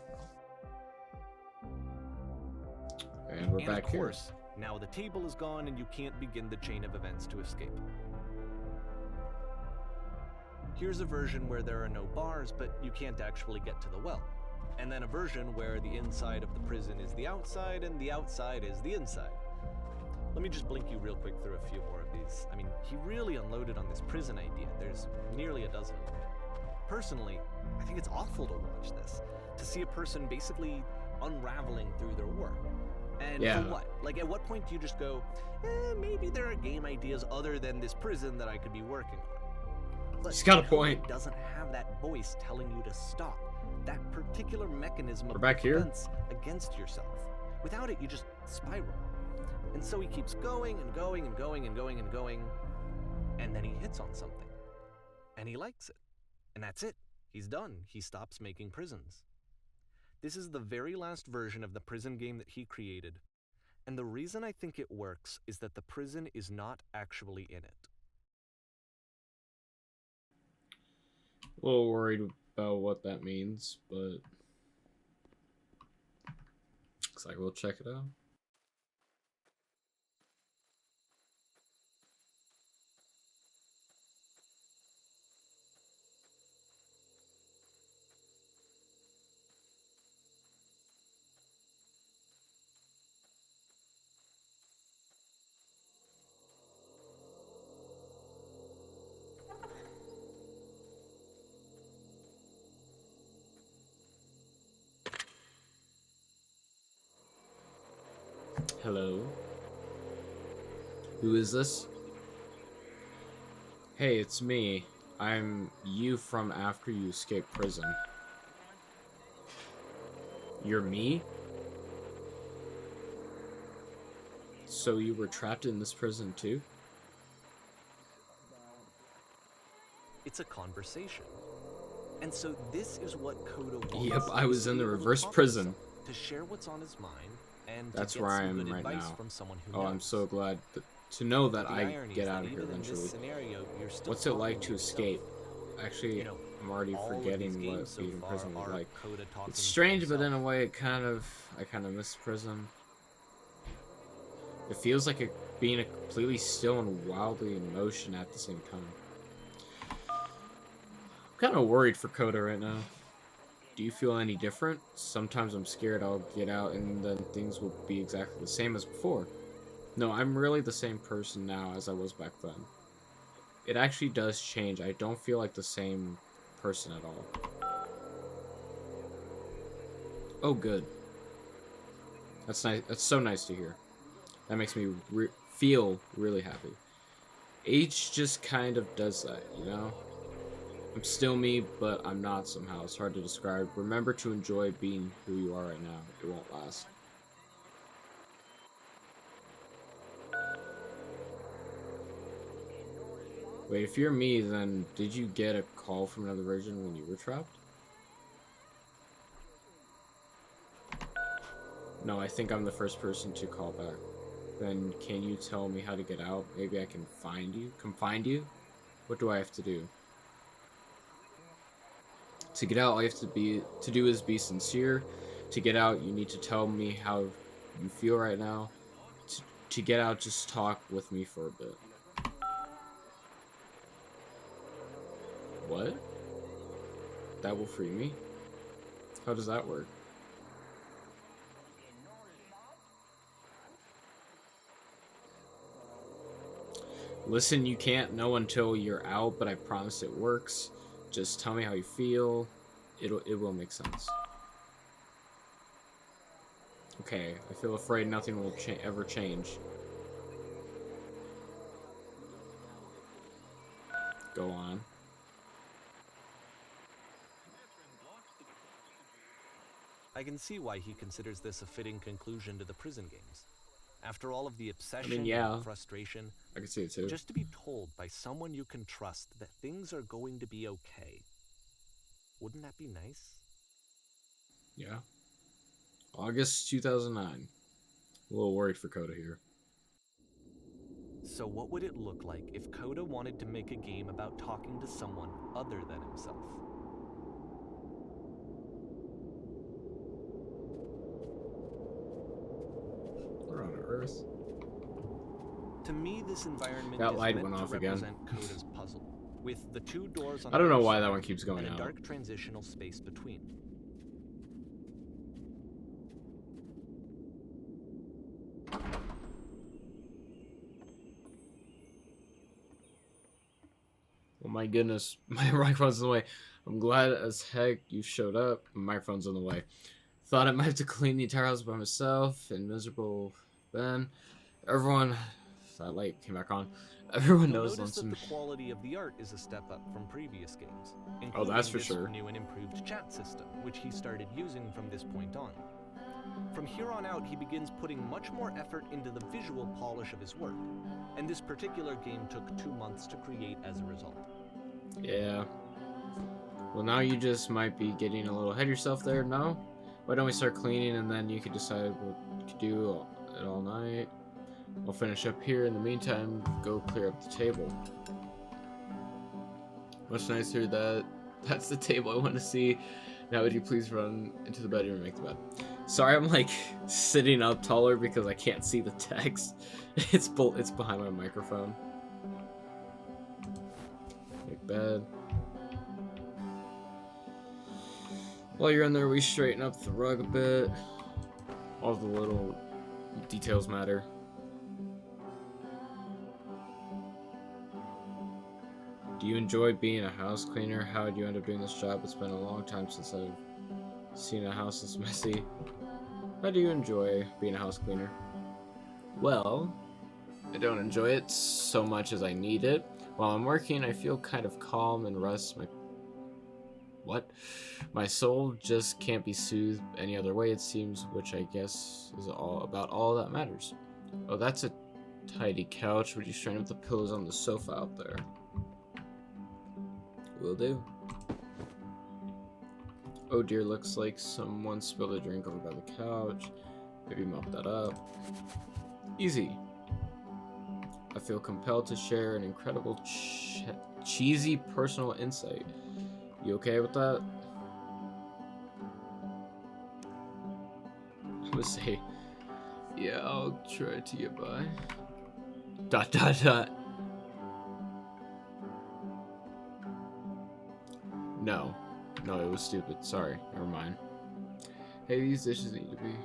[SPEAKER 1] And we're back here.
[SPEAKER 2] Now the table is gone and you can't begin the chain of events to escape. Here's a version where there are no bars, but you can't actually get to the well. And then a version where the inside of the prison is the outside and the outside is the inside. Let me just blink you real quick through a few more of these. I mean, he really unloaded on this prison idea. There's nearly a dozen of them. Personally, I think it's awful to watch this, to see a person basically unraveling through their work. And
[SPEAKER 1] Yeah.
[SPEAKER 2] for what? Like, at what point do you just go, maybe there are game ideas other than this prison that I could be working on? But
[SPEAKER 1] He's got a
[SPEAKER 2] Coda
[SPEAKER 1] point.
[SPEAKER 2] doesn't have that voice telling you to stop. That particular mechanism of
[SPEAKER 1] We're back here?
[SPEAKER 2] defense against yourself. Without it, you just spiral. And so he keeps going and going and going and going and going, and then he hits on something. And he likes it. And that's it. He's done. He stops making prisons. This is the very last version of the prison game that he created. And the reason I think it works is that the prison is not actually in it.
[SPEAKER 1] A little worried about what that means, but looks like we'll check it out. Hello? Who is this? Hey, it's me. I'm you from after you escaped prison. You're me? So you were trapped in this prison too?
[SPEAKER 2] It's a conversation. And so this is what Coda wants.
[SPEAKER 1] Yep, I was
[SPEAKER 2] to
[SPEAKER 1] in
[SPEAKER 2] be
[SPEAKER 1] the
[SPEAKER 2] able to
[SPEAKER 1] reverse
[SPEAKER 2] talk to
[SPEAKER 1] prison.
[SPEAKER 2] someone, to share what's on his mind, and
[SPEAKER 1] That's
[SPEAKER 2] to get
[SPEAKER 1] where I
[SPEAKER 2] some
[SPEAKER 1] am
[SPEAKER 2] good
[SPEAKER 1] right
[SPEAKER 2] advice
[SPEAKER 1] now.
[SPEAKER 2] from someone who
[SPEAKER 1] Oh,
[SPEAKER 2] knows.
[SPEAKER 1] I'm so glad to know that
[SPEAKER 2] The
[SPEAKER 1] I
[SPEAKER 2] irony
[SPEAKER 1] get
[SPEAKER 2] is
[SPEAKER 1] out
[SPEAKER 2] that
[SPEAKER 1] of here
[SPEAKER 2] even in this
[SPEAKER 1] eventually.
[SPEAKER 2] scenario, you're still
[SPEAKER 1] What's it like
[SPEAKER 2] talking
[SPEAKER 1] to
[SPEAKER 2] yourself.
[SPEAKER 1] escape? Actually,
[SPEAKER 2] You know,
[SPEAKER 1] I'm already
[SPEAKER 2] all of
[SPEAKER 1] forgetting
[SPEAKER 2] these
[SPEAKER 1] what
[SPEAKER 2] games so
[SPEAKER 1] being in
[SPEAKER 2] far
[SPEAKER 1] prison was
[SPEAKER 2] are
[SPEAKER 1] like.
[SPEAKER 2] Coda talking
[SPEAKER 1] It's
[SPEAKER 2] to
[SPEAKER 1] strange, but in a
[SPEAKER 2] himself.
[SPEAKER 1] way, I kind of miss prison. It feels like being a completely still and wildly in motion at the same time. I'm kind of worried for Coda right now. Do you feel any different? Sometimes I'm scared I'll get out and then things will be exactly the same as before. No, I'm really the same person now as I was back then. It actually does change. I don't feel like the same person at all. Oh, good. That's nice. That's so nice to hear. That makes me feel really happy. Age just kind of does that, you know? I'm still me, but I'm not somehow. It's hard to describe. Remember to enjoy being who you are right now. It won't last. Wait, if you're me, then did you get a call from another version when you were trapped? No, I think I'm the first person to call back. Then can you tell me how to get out? Maybe I can find you? Come find you? What do I have to do? To get out, all you have to do is be sincere. To get out, you need to tell me how you feel right now. To get out, just talk with me for a bit. What? That will free me? How does that work? Listen, you can't know until you're out, but I promise it works. Just tell me how you feel. It will make sense. Okay, I feel afraid nothing will ever change. Go on.
[SPEAKER 2] I can see why he considers this a fitting conclusion to the prison games. After all of the obsession
[SPEAKER 1] yeah.
[SPEAKER 2] and frustration,
[SPEAKER 1] I can see it too.
[SPEAKER 2] just to be told by someone you can trust that things are going to be okay. Wouldn't that be nice?
[SPEAKER 1] Yeah. August 2009. A little worried for Coda here.
[SPEAKER 2] So what would it look like if Coda wanted to make a game about talking to someone other than himself?
[SPEAKER 1] We're on Earth.
[SPEAKER 2] To me, this environment
[SPEAKER 1] That
[SPEAKER 2] is
[SPEAKER 1] light
[SPEAKER 2] meant
[SPEAKER 1] went
[SPEAKER 2] to
[SPEAKER 1] off again.
[SPEAKER 2] represent Coda's puzzle, with the two doors on
[SPEAKER 1] I don't know
[SPEAKER 2] either
[SPEAKER 1] why that
[SPEAKER 2] side
[SPEAKER 1] one keeps going
[SPEAKER 2] and a
[SPEAKER 1] out.
[SPEAKER 2] dark transitional space between.
[SPEAKER 1] Oh my goodness, my microphone's in the way. I'm glad as heck you showed up. My microphone's in the way. Thought I might have to clean the entire house by myself, and miserable then. Everyone, that light came back on. Everyone
[SPEAKER 2] You'll
[SPEAKER 1] knows
[SPEAKER 2] notice that
[SPEAKER 1] Lonesome.
[SPEAKER 2] the quality of the art is a step up from previous games,
[SPEAKER 1] Oh, that's
[SPEAKER 2] including
[SPEAKER 1] for
[SPEAKER 2] this
[SPEAKER 1] sure.
[SPEAKER 2] new and improved chat system, which he started using from this point on. From here on out, he begins putting much more effort into the visual polish of his work, and this particular game took 2 months to create as a result.
[SPEAKER 1] Yeah. Well, now you just might be getting a little ahead of yourself there, no? Why don't we start cleaning and then you can decide what you could do it all night? I'll finish up here. In the meantime, go clear up the table. Much nicer. That's the table I want to see. Now would you please run into the bedroom and make the bed? Sorry, I'm like sitting up taller because I can't see the text. It's behind my microphone. Make bed. While you're in there, we straighten up the rug a bit. All the little details matter. Do you enjoy being a house cleaner? How did you end up doing this job? It's been a long time since I've seen a house this messy. How do you enjoy being a house cleaner? Well, I don't enjoy it so much as I need it. While I'm working, I feel kind of calm and rest. My soul just can't be soothed any other way, it seems, which I guess is all that matters. Oh, that's a tidy couch. Would you straighten up the pillows on the sofa out there? Will do. Oh dear, looks like someone spilled a drink over by the couch. Maybe mop that up. Easy. I feel compelled to share an incredible cheesy personal insight. You okay with that? I'm gonna say, yeah, I'll try to get by. ... No, it was stupid. Sorry, never mind. Hey, these dishes need to be...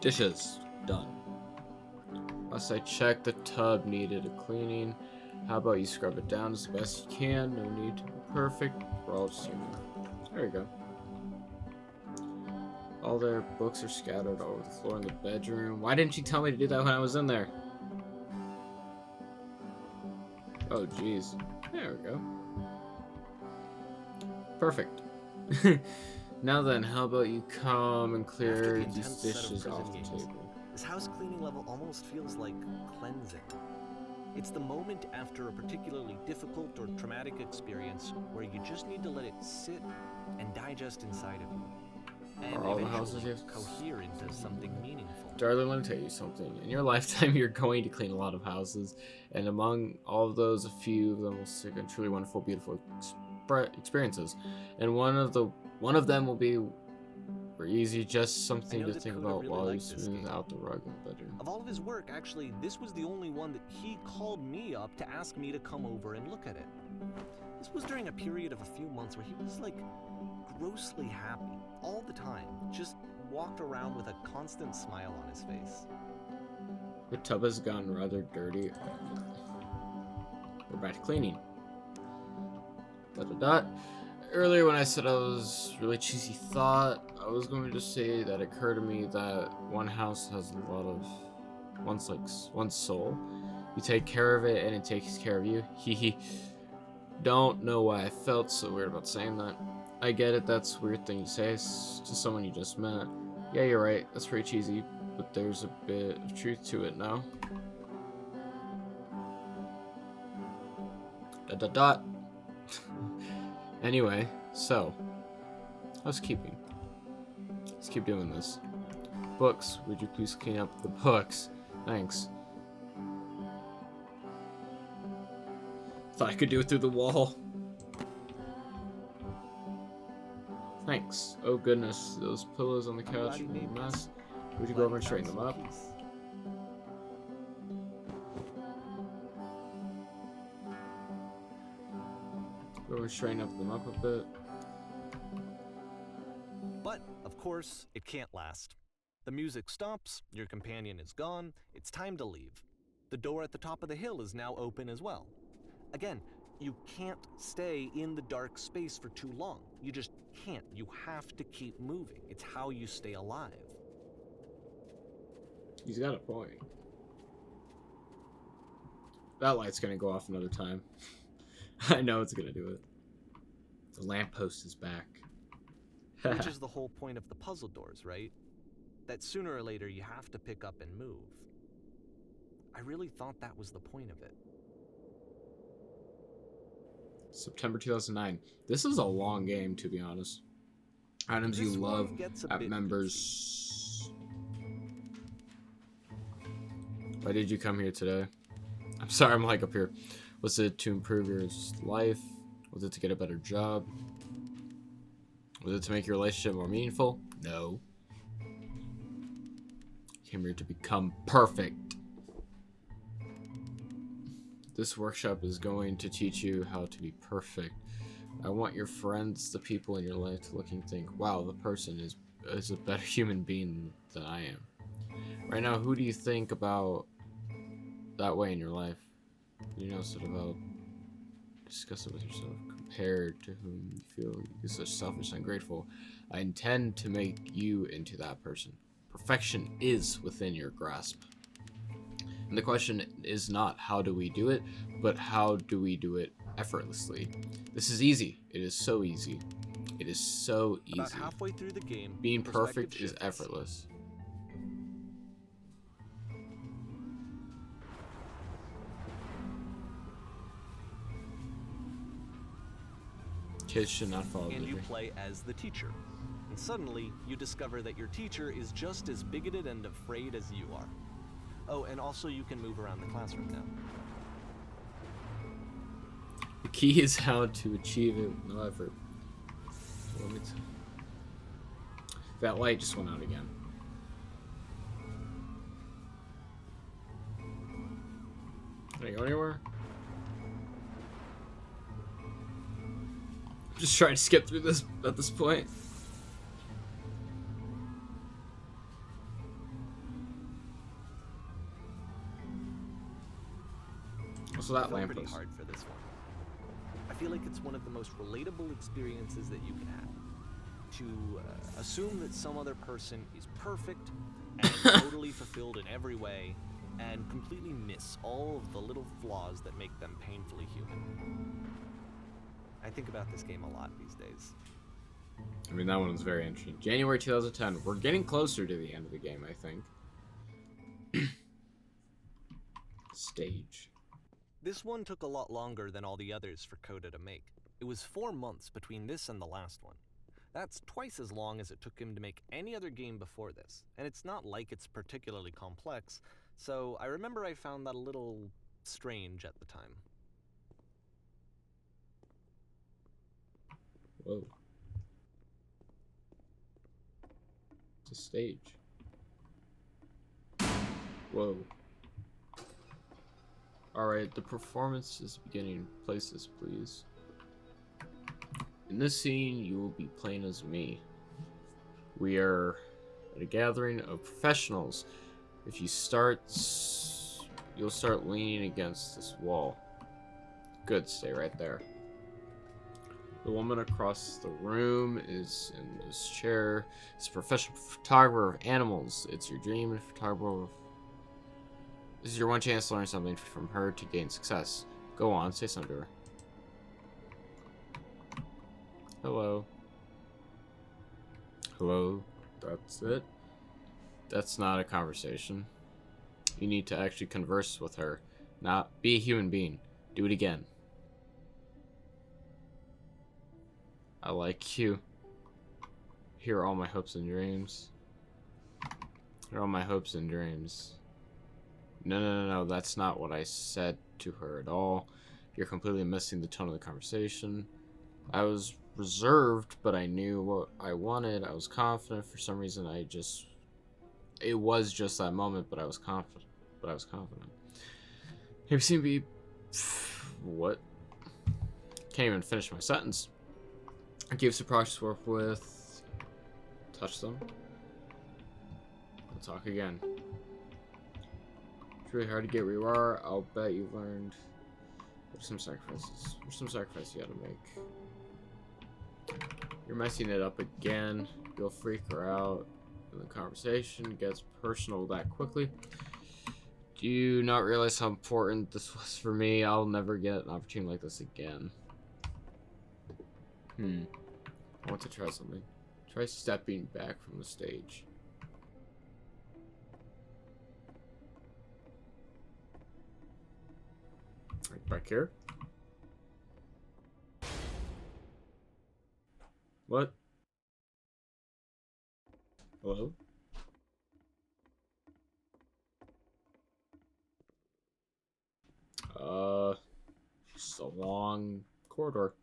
[SPEAKER 1] Dishes. Done. Last I checked, the tub needed a cleaning. How about you scrub it down as best you can? No need to be perfect. We're all just human. There we go. All their books are scattered all over the floor in the bedroom. Why didn't you tell me to do that when I was in there? Oh, jeez. There we go. Perfect. Now then, how about you come and clear these dishes off the table?
[SPEAKER 2] This house cleaning level almost feels like cleansing. It's the moment after a particularly difficult or traumatic experience where you just need to let it sit and digest inside of you. And
[SPEAKER 1] Are all the houses you have
[SPEAKER 2] cohere into something meaningful.
[SPEAKER 1] Darling, let me tell you something. In your lifetime, you're going to clean a lot of houses, and among all of those, a few of them will stick in truly wonderful, beautiful experiences. And one of them will be easy, just something to think
[SPEAKER 2] Coda
[SPEAKER 1] about
[SPEAKER 2] really
[SPEAKER 1] while you
[SPEAKER 2] liked this
[SPEAKER 1] smooth
[SPEAKER 2] game.
[SPEAKER 1] out the rug in the bedroom.
[SPEAKER 2] Of all of his work, actually, this was the only one that he called me up to ask me to come over and look at it. This was during a period of a few months where he was like grossly happy all the time, just walked around with a constant smile on his face.
[SPEAKER 1] The tub has gotten rather dirty. We're back to cleaning. Earlier when I said I was really cheesy thought, I was going to say that it occurred to me that one house has a lot of one's soul. You take care of it and it takes care of you. Hee. Don't know why I felt so weird about saying that. I get it, that's a weird thing to say to someone you just met. Yeah, you're right, that's pretty cheesy, but there's a bit of truth to it now. Anyway, so, housekeeping. Let's keep doing this. Books, would you please clean up the books? Thanks. Thought I could do it through the wall. Thanks. Oh goodness, those pillows on the couch are a mess. Would you go over and straighten them up? Go over and straighten them up a bit.
[SPEAKER 2] But, of course, it can't last. The music stops, your companion is gone, it's time to leave. The door at the top of the hill is now open as well. Again, You can't stay in the dark space for too long. You just can't. You have to keep moving. It's how you stay alive.
[SPEAKER 1] He's got a point. That light's gonna go off another time. I know it's gonna do it. The lamppost is back.
[SPEAKER 2] Which is the whole point of the puzzle doors, right? That sooner or later you have to pick up and move. I really thought that was the point of it.
[SPEAKER 1] September 2009. This is a long game, to be honest. Items you love at members. Why did you come here today? I'm sorry, I'm like up here. Was it to improve your life? Was it to get a better job? Was it to make your relationship more meaningful? No. You came here to become perfect. This workshop is going to teach you how to be perfect. I want your friends, the people in your life, to look and think, wow, the person is a better human being than I am. Right now, who do you think about that way in your life? You know, sort of discuss it with yourself. Compared to whom you feel you're so selfish and ungrateful. I intend to make you into that person. Perfection is within your grasp. And the question is not how do we do it, but how do we do it effortlessly. This is easy. It is so easy. It is so easy.
[SPEAKER 2] About halfway through the game,
[SPEAKER 1] being perfect is effortless. Kids should not follow
[SPEAKER 2] and
[SPEAKER 1] the
[SPEAKER 2] you
[SPEAKER 1] dream.
[SPEAKER 2] play as the teacher. And suddenly, you discover that your teacher is just as bigoted and afraid as you are. Oh, and also you can move around the classroom now.
[SPEAKER 1] The key is how to achieve it with no effort. So that light just went out again. Can I go anywhere? I'm just trying to skip through this at this point. So that
[SPEAKER 2] pretty
[SPEAKER 1] lamppost.
[SPEAKER 2] hard for this one. I feel like it's one of the most relatable experiences that you can have. To assume that some other person is perfect and totally fulfilled in every way, and completely miss all of the little flaws that make them painfully human. I think about this game a lot these days.
[SPEAKER 1] I mean, that one was very interesting. January 2010. We're getting closer to the end of the game, I think. Stage.
[SPEAKER 2] This one took a lot longer than all the others for Coda to make. It was 4 months between this and the last one. That's twice as long as it took him to make any other game before this, and it's not like it's particularly complex, so I remember I found that a little strange at the time.
[SPEAKER 1] Whoa. It's a stage. Whoa. Alright, the performance is beginning. Places, please. In this scene, you will be playing as me. We are at a gathering of professionals. If you start, you'll start leaning against this wall. Good, stay right there. The woman across the room is in this chair. It's a professional photographer of animals. It's your dream and photographer of... This is your one chance to learn something from her to gain success. Go on, say something to her. Hello. Hello. That's it. That's not a conversation. You need to actually converse with her. Not be a human being. Do it again. I like you. Here are all my hopes and dreams. Here are all my hopes and dreams. No, that's not what I said to her at all. You're completely missing the tone of the conversation. I was reserved, but I knew what I wanted. I was confident. For some reason, it was just that moment, but I was confident. You seem to be... What? Can't even finish my sentence. I gave some projects to work with. Touch them. We'll talk again. It's really hard to get where you are. I'll bet you've learned There's some sacrifices. There's some sacrifices you gotta make. You're messing it up again. You'll freak her out. And the conversation gets personal that quickly. Do you not realize how important this was for me? I'll never get an opportunity like this again. I want to try something. Try stepping back from the stage. Right back here. What? Hello? Just a long corridor.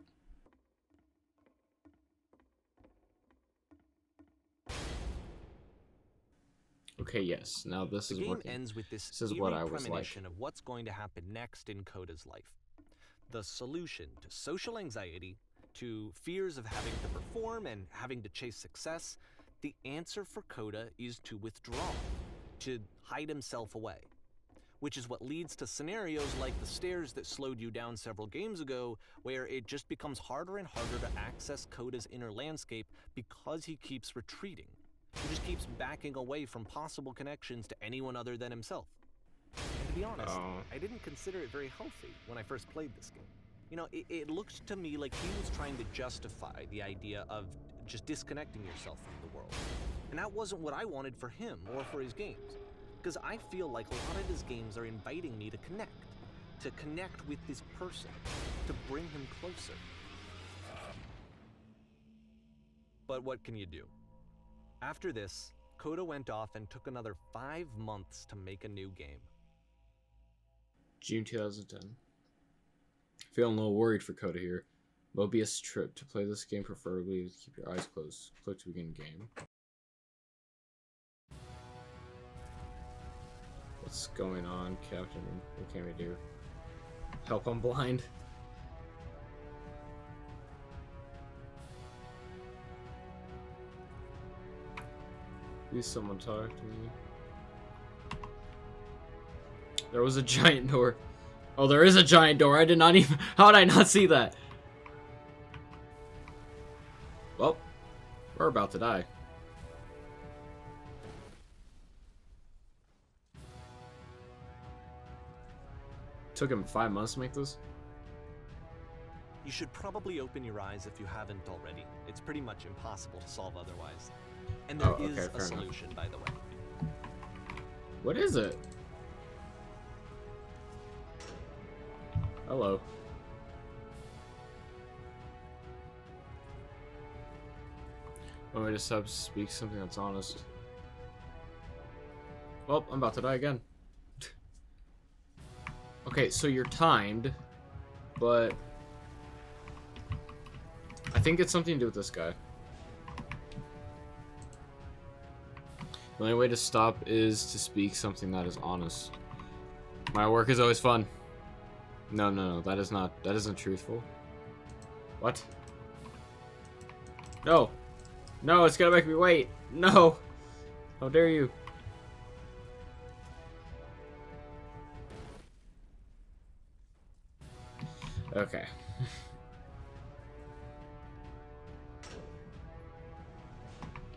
[SPEAKER 1] Okay, yes. Now this is working.
[SPEAKER 2] The game ends with this
[SPEAKER 1] what I was
[SPEAKER 2] premonition
[SPEAKER 1] like.
[SPEAKER 2] of what's going to happen next in Coda's life. The solution to social anxiety, to fears of having to perform and having to chase success, the answer for Coda is to withdraw, to hide himself away. Which is what leads to scenarios like the stairs that slowed you down several games ago, where it just becomes harder and harder to access Coda's inner landscape because he keeps retreating. He just keeps backing away from possible connections to anyone other than himself. And to be honest, I didn't consider it very healthy when I first played this game. You know, it looked to me like he was trying to justify the idea of just disconnecting yourself from the world. And that wasn't what I wanted for him or for his games. Because I feel like a lot of his games are inviting me to connect with this person, to bring him closer. But what can you do? After this, Coda went off and took another 5 months to make a new game.
[SPEAKER 1] June 2010. Feeling a little worried for Coda here. Mobius trip. To play this game, preferably keep your eyes closed. Click to begin game. What's going on, Captain? What can we do? Help, I'm blind. Please someone talk to me. There was a giant door. Oh, there is a giant door. I did not even... How did I not see that? Well, we're about to die. Took him 5 months to make this?
[SPEAKER 2] You should probably open your eyes if you haven't already. It's pretty much impossible to solve otherwise. And there is a solution, by the way.
[SPEAKER 1] What is it? Hello. Want me to speak something that's honest? Well, I'm about to die again. Okay, so you're timed, but I think it's something to do with this guy. The only way to stop is to speak something that is honest. My work is always fun. No, that isn't truthful. What? No, it's gonna make me wait. No, how dare you? Okay.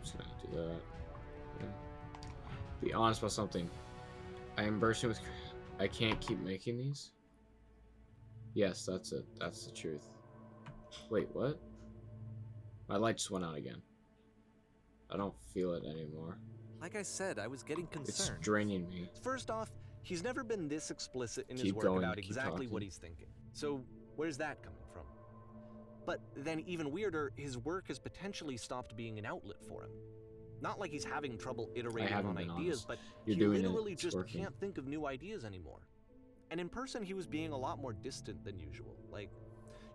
[SPEAKER 1] Just gonna do that. Yeah. Be honest about something. I am bursting with... I can't keep making these? Yes, that's it. That's the truth. Wait, what? My light just went out again. I don't feel it anymore.
[SPEAKER 2] Like I said, I was getting concerned.
[SPEAKER 1] It's draining me.
[SPEAKER 2] First off, he's never been this explicit in his work about exactly what he's thinking. So, where's that coming from? But then even weirder, his work has potentially stopped being an outlet for him. Not like he's having trouble iterating on ideas, but he literally just can't think of new ideas anymore. And in person, he was being a lot more distant than usual. Like,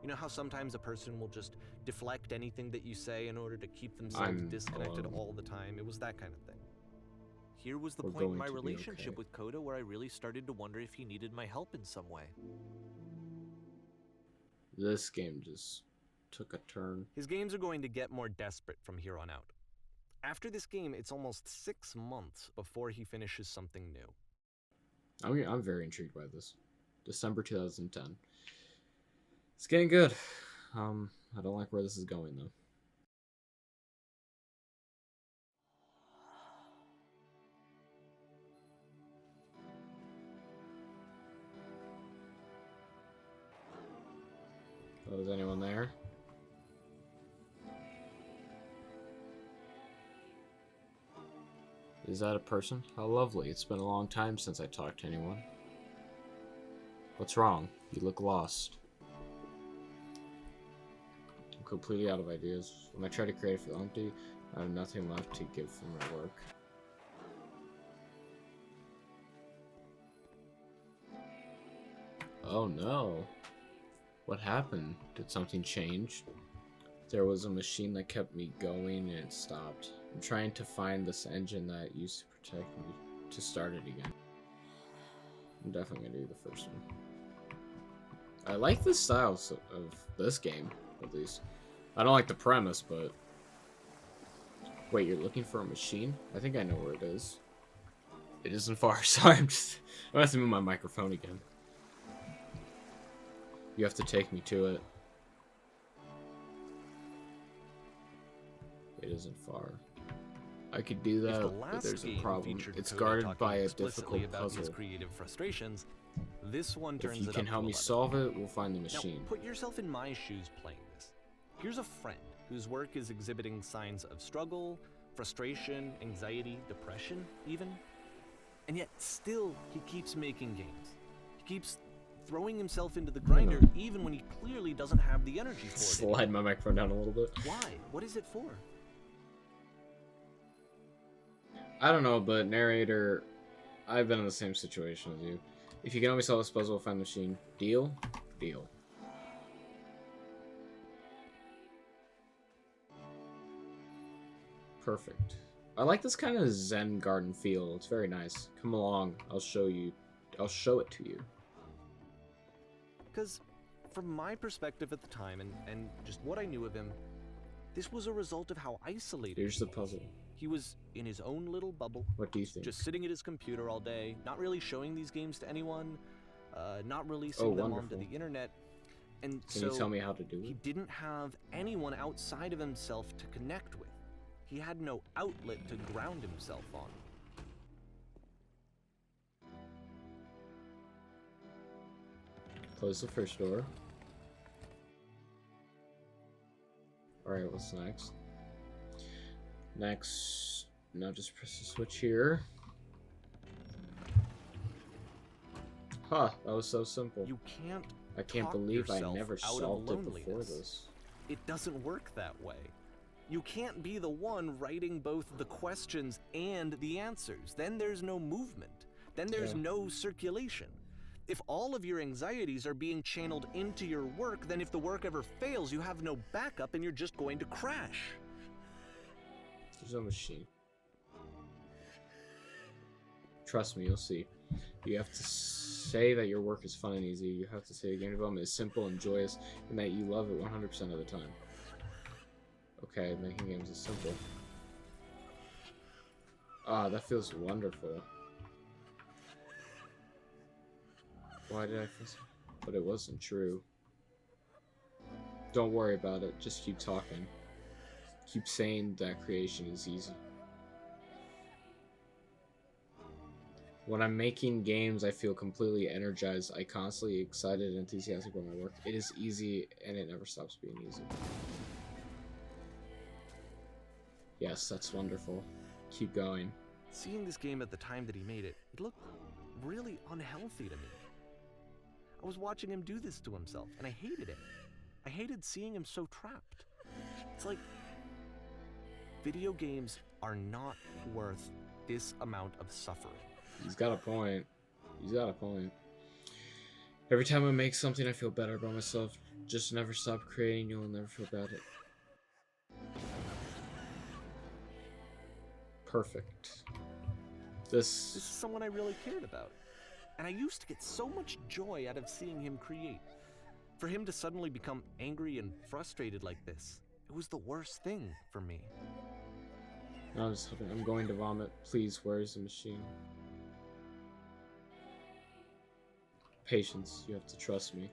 [SPEAKER 2] you know how sometimes a person will just deflect anything that you say in order to keep themselves disconnected all the time? It was that kind of thing. Here was the point in my relationship with Coda where I really started to wonder if he needed my help in some way.
[SPEAKER 1] This game just took a turn.
[SPEAKER 2] His games are going to get more desperate from here on out. After this game, it's almost 6 months before he finishes something new.
[SPEAKER 1] I'm very intrigued by this. December 2010. It's getting good. I don't like where this is going though. Oh, is anyone there? Is that a person? How lovely. It's been a long time since I talked to anyone. What's wrong? You look lost. I'm completely out of ideas. When I try to create, I feel empty. I have nothing left to give for my work. Oh no. What happened? Did something change? There was a machine that kept me going and it stopped. I'm trying to find this engine that used to protect me to start it again. I'm definitely gonna do the first one. I like the style of this game, at least. I don't like the premise, but... Wait, you're looking for a machine? I think I know where it is. It isn't far, sorry, I'm gonna have to move my microphone again. You have to take me to it. It isn't far. I could do that, but there's a problem. It's guarded by a difficult puzzle.
[SPEAKER 2] Creative frustrations. This one turns
[SPEAKER 1] if you can help me solve it, we'll find the machine.
[SPEAKER 2] Now, put yourself in my shoes playing this. Here's a friend whose work is exhibiting signs of struggle, frustration, anxiety, depression, even. And yet, still, he keeps making games. He keeps throwing himself into the grinder, even when he clearly doesn't have the energy for it.
[SPEAKER 1] Slide my microphone down a little bit.
[SPEAKER 2] Why? What is it for?
[SPEAKER 1] I don't know, but narrator, I've been in the same situation as you. If you can only solve this puzzle, find the machine. Deal? Deal. Perfect. I like this kind of Zen garden feel. It's very nice. Come along. I'll show it to you.
[SPEAKER 2] Because from my perspective at the time, and just what I knew of him, this was a result of how isolated
[SPEAKER 1] Here's the puzzle.
[SPEAKER 2] He was in his own little bubble.
[SPEAKER 1] What do you think?
[SPEAKER 2] Just sitting at his computer all day, not really showing these games to anyone, not releasing them onto the internet. And
[SPEAKER 1] Can you tell me how to do it?
[SPEAKER 2] He didn't have anyone outside of himself to connect with. He had no outlet to ground himself on.
[SPEAKER 1] Close the first door. Alright, what's next? Next, now just press the switch here. Huh, that was so simple.
[SPEAKER 2] You
[SPEAKER 1] I can't believe I never solved it before this.
[SPEAKER 2] It doesn't work that way. You can't be the one writing both the questions and the answers. Then there's no movement. Then there's no circulation. If all of your anxieties are being channeled into your work, then if the work ever fails, you have no backup and you're just going to crash.
[SPEAKER 1] There's no machine. Trust me, you'll see. You have to say that your work is fun and easy. You have to say game development is simple and joyous, and that you love it 100% of the time. Okay, making games is simple. Ah, that feels wonderful. Why did I feel so? But it wasn't true. Don't worry about it. Just keep talking. Keep saying that creation is easy. When I'm making games, I feel completely energized. I constantly excited and enthusiastic about my work. It is easy, and it never stops being easy. Yes, that's wonderful. Keep going.
[SPEAKER 2] Seeing this game at the time that he made it, it looked really unhealthy to me. I was watching him do this to himself, and I hated it. I hated seeing him so trapped. It's like, video games are not worth this amount of suffering.
[SPEAKER 1] He's got a point. He's got a point. Every time I make something, I feel better about myself. Just never stop creating, you'll never feel bad. Perfect.
[SPEAKER 2] This is someone I really cared about. And I used to get so much joy out of seeing him create. For him to suddenly become angry and frustrated like this, it was the worst thing for me.
[SPEAKER 1] I'm going to vomit. Please, where is the machine? Patience, you have to trust me.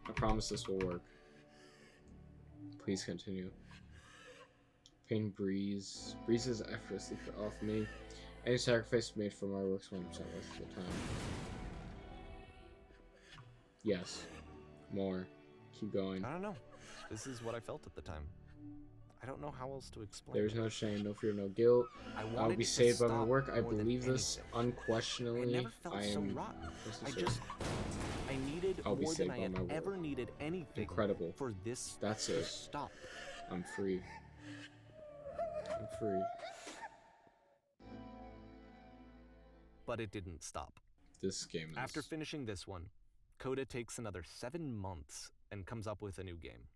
[SPEAKER 1] I promise this will work. Please continue. Pain breezes effortlessly off me. Any sacrifice made for my work's 100% worth the time. Yes. More. Keep going.
[SPEAKER 2] I don't know. This is what I felt at the time. I don't know how else to explain.
[SPEAKER 1] There is no shame, no fear, no guilt. I will be saved by my work. I believe this unquestionably.
[SPEAKER 2] I never felt so rotten. I needed more than I had ever needed anything.
[SPEAKER 1] Incredible.
[SPEAKER 2] For this
[SPEAKER 1] That's
[SPEAKER 2] to
[SPEAKER 1] it.
[SPEAKER 2] stop.
[SPEAKER 1] I'm free. I'm free.
[SPEAKER 2] But it didn't stop.
[SPEAKER 1] This game is...
[SPEAKER 2] After finishing this one, Coda takes another 7 months and comes up with a new game.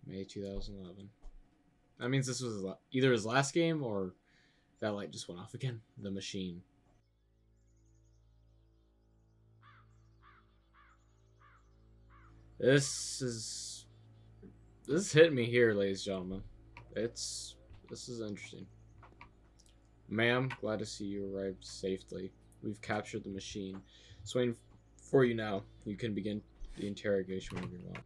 [SPEAKER 1] May 2011. That means this was either his last game or that light just went off again. The machine. This is hitting me here, ladies and gentlemen. This is interesting. Ma'am, glad to see you arrived safely. We've captured the machine. It's waiting for you now. You can begin the interrogation whenever you want.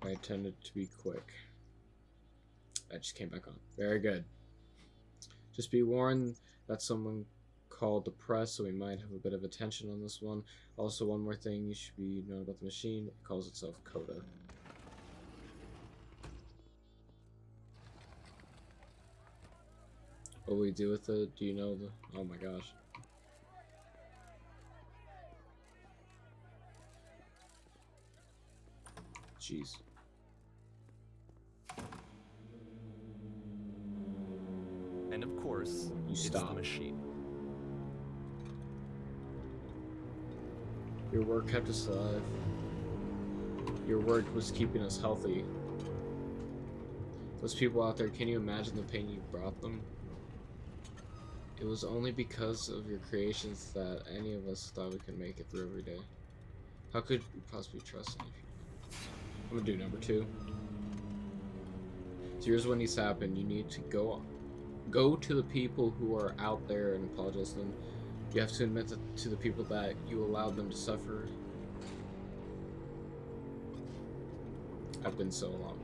[SPEAKER 1] I intended to be quick. I just came back on. Very good. Just be warned that someone called the press, so we might have a bit of attention on this one. Also, one more thing you should be knowing about the machine. It calls itself Coda. What will we do with it? Do you know the... Oh my gosh. Jeez.
[SPEAKER 2] And of course, it's the machine.
[SPEAKER 1] Your work kept us alive. Your work was keeping us healthy. Those people out there, can you imagine the pain you brought them? It was only because of your creations that any of us thought we could make it through every day. How could we possibly trust any people? I'm gonna do number 2. So here's what needs to happen. You need to go to the people who are out there and apologize to them. You have to admit to the people that you allowed them to suffer. I've been so long.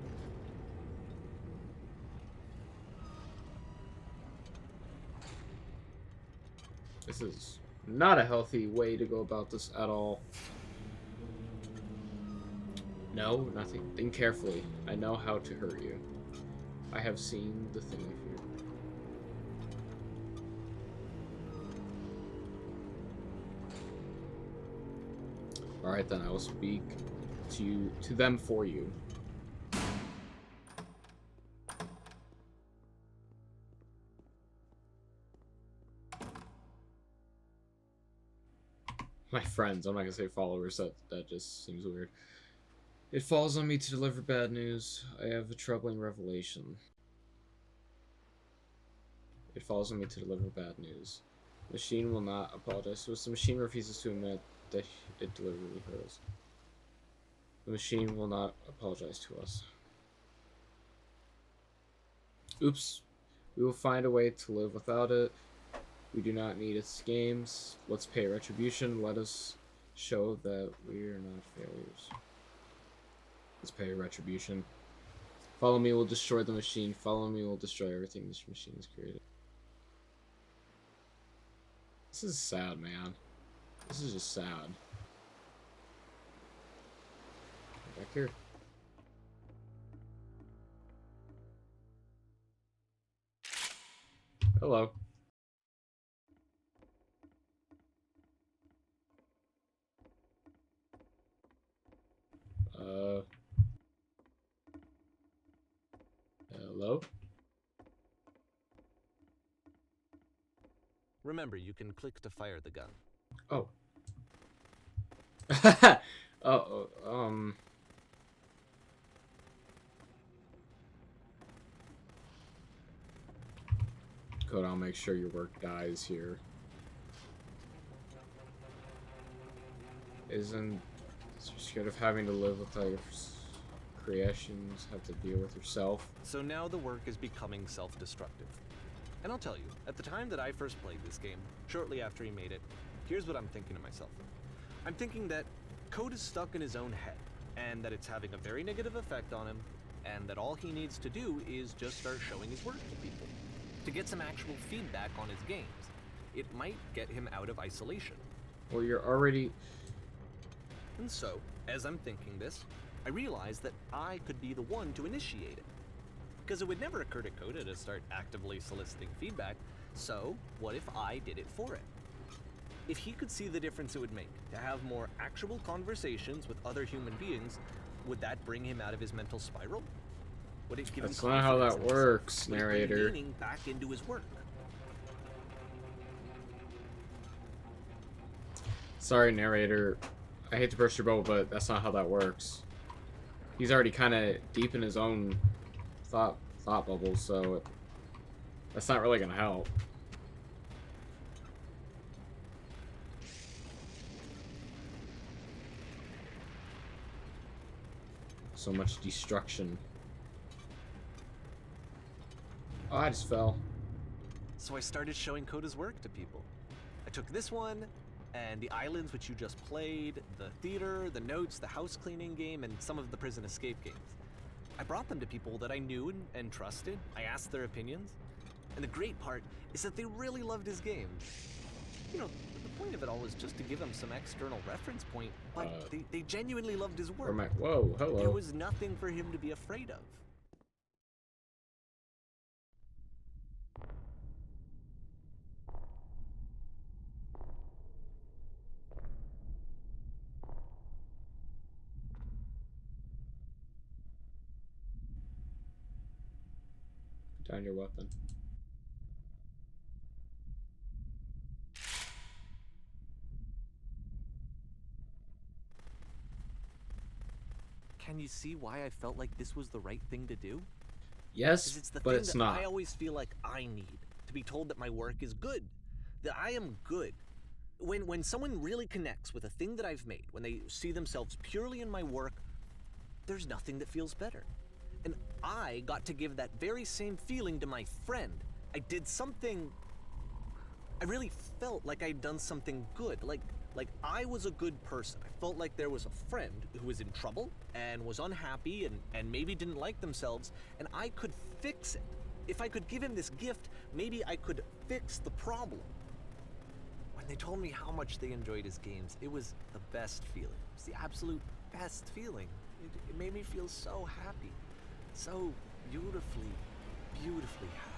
[SPEAKER 1] This is not a healthy way to go about this at all. No, nothing. Think carefully. I know how to hurt you. I have seen the thing I fear. Alright then, I will speak to them for you. My friends, I'm not gonna say followers, that just seems weird. It falls on me to deliver bad news. I have a troubling revelation. It falls on me to deliver bad news. The machine will not apologize to us. The machine refuses to admit that it deliberately hurt us. The machine will not apologize to us. Oops. We will find a way to live without it. We do not need its games. Let's pay retribution. Let us show that we are not failures. Let's pay retribution. Follow me, we'll destroy the machine. Follow me, we'll destroy everything this machine has created. This is sad, man. This is just sad. Back here. Hello. Hello?
[SPEAKER 2] Remember, you can click to fire the gun.
[SPEAKER 1] Oh. Coda, I'll make sure your work dies here. Isn't you're scared of having to live with your creations, have to deal with yourself?
[SPEAKER 2] So now the work is becoming self-destructive. And I'll tell you, at the time that I first played this game, shortly after he made it, here's what I'm thinking to myself. I'm thinking that Coda's stuck in his own head, and that it's having a very negative effect on him, and that all he needs to do is just start showing his work to people, to get some actual feedback on his games. It might get him out of isolation.
[SPEAKER 1] Well, you're already...
[SPEAKER 2] And so, as I'm thinking this, I realize that I could be the one to initiate it. Because it would never occur to Coda to start actively soliciting feedback, so what if I did it for it? If he could see the difference it would make to have more actual conversations with other human beings, would that bring him out of his mental spiral? Would it give him
[SPEAKER 1] That's not how that
[SPEAKER 2] confidence in
[SPEAKER 1] works,
[SPEAKER 2] himself? Would it bring
[SPEAKER 1] narrator.
[SPEAKER 2] meaning back into his work?
[SPEAKER 1] Sorry, narrator. I hate to burst your bubble, but that's not how that works. He's already kind of deep in his own thought bubble, so that's not really gonna help. So much destruction. Oh, I just fell.
[SPEAKER 2] So I started showing Coda's work to people. I took this one, and the islands which you just played, the theater, the notes, the house cleaning game, and some of the prison escape games. I brought them to people that I knew and trusted. I asked their opinions. And the great part is that they really loved his games. You know, the point of it all was just to give him some external reference point, but they genuinely loved his work.
[SPEAKER 1] Whoa, hello.
[SPEAKER 2] There was nothing for him to be afraid of.
[SPEAKER 1] Put down your weapon.
[SPEAKER 2] Can you see why I felt like this was the right thing to do?
[SPEAKER 1] Yes,
[SPEAKER 2] It's the
[SPEAKER 1] but
[SPEAKER 2] thing
[SPEAKER 1] it's
[SPEAKER 2] that
[SPEAKER 1] not.
[SPEAKER 2] I always feel like I need, to be told that my work is good, that I am good. When someone really connects with a thing that I've made, when they see themselves purely in my work, there's nothing that feels better. And I got to give that very same feeling to my friend. I did something, I really felt like I'd done something good, like I was a good person. I felt like there was a friend who was in trouble and was unhappy and maybe didn't like themselves, and I could fix it. If I could give him this gift, maybe I could fix the problem. When they told me how much they enjoyed his games, it was the best feeling. It was the absolute best feeling. It made me feel so happy. So beautifully, beautifully happy.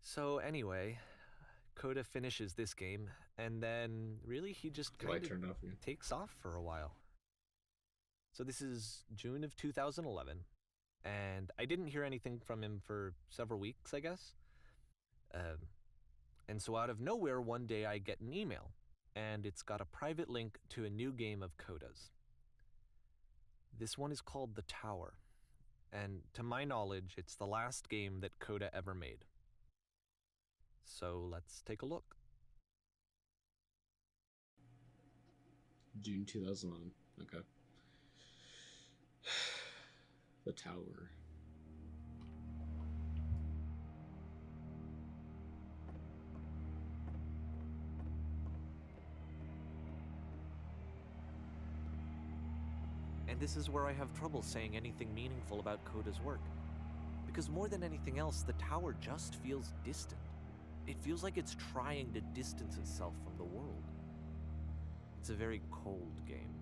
[SPEAKER 2] So anyway, Coda finishes this game, and then really he just kind
[SPEAKER 1] Light turned off
[SPEAKER 2] of
[SPEAKER 1] again.
[SPEAKER 2] takes off for a while. So this is June of 2011, and I didn't hear anything from him for several weeks, I guess. And so out of nowhere, one day I get an email, and it's got a private link to a new game of Coda's. This one is called The Tower, and to my knowledge, it's the last game that Coda ever made. So let's take a look.
[SPEAKER 1] June 2011. Okay. The Tower.
[SPEAKER 2] And this is where I have trouble saying anything meaningful about Coda's work. Because more than anything else, the tower just feels distant. It feels like it's trying to distance itself from the world. It's a very cold game.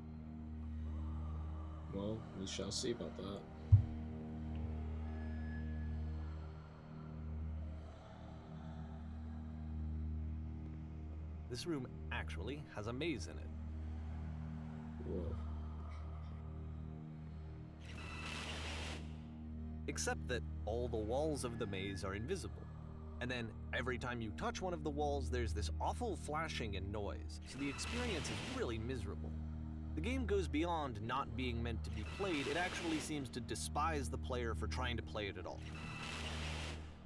[SPEAKER 1] Well, we shall see about that.
[SPEAKER 2] This room actually has a maze in it.
[SPEAKER 1] Whoa.
[SPEAKER 2] Except that all the walls of the maze are invisible. And then every time you touch one of the walls, there's this awful flashing and noise, so the experience is really miserable. The game goes beyond not being meant to be played, it actually seems to despise the player for trying to play it at all.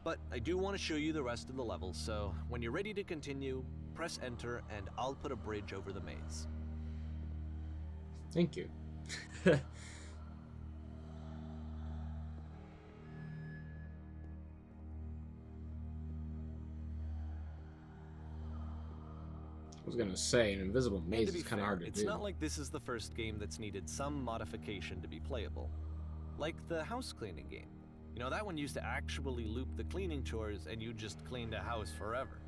[SPEAKER 2] But I do want to show you the rest of the levels, so when you're ready to continue, press enter and I'll put a bridge over the maze.
[SPEAKER 1] Thank you. I was gonna say, an invisible maze is kind of hard to do.
[SPEAKER 2] It's not like this is the first game that's needed some modification to be playable. Like the house cleaning game. You know, that one used to actually loop the cleaning chores and you just cleaned a house forever.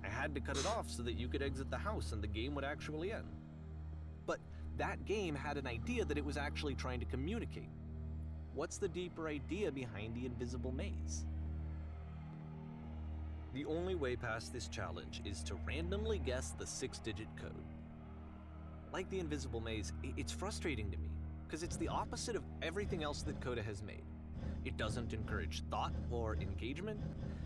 [SPEAKER 2] I had to cut it off so that you could exit the house and the game would actually end. But that game had an idea that it was actually trying to communicate. What's the deeper idea behind the invisible maze? The only way past this challenge is to randomly guess the 6-digit code. Like the invisible maze, it's frustrating to me, because it's the opposite of everything else that Coda has made. It doesn't encourage thought or engagement.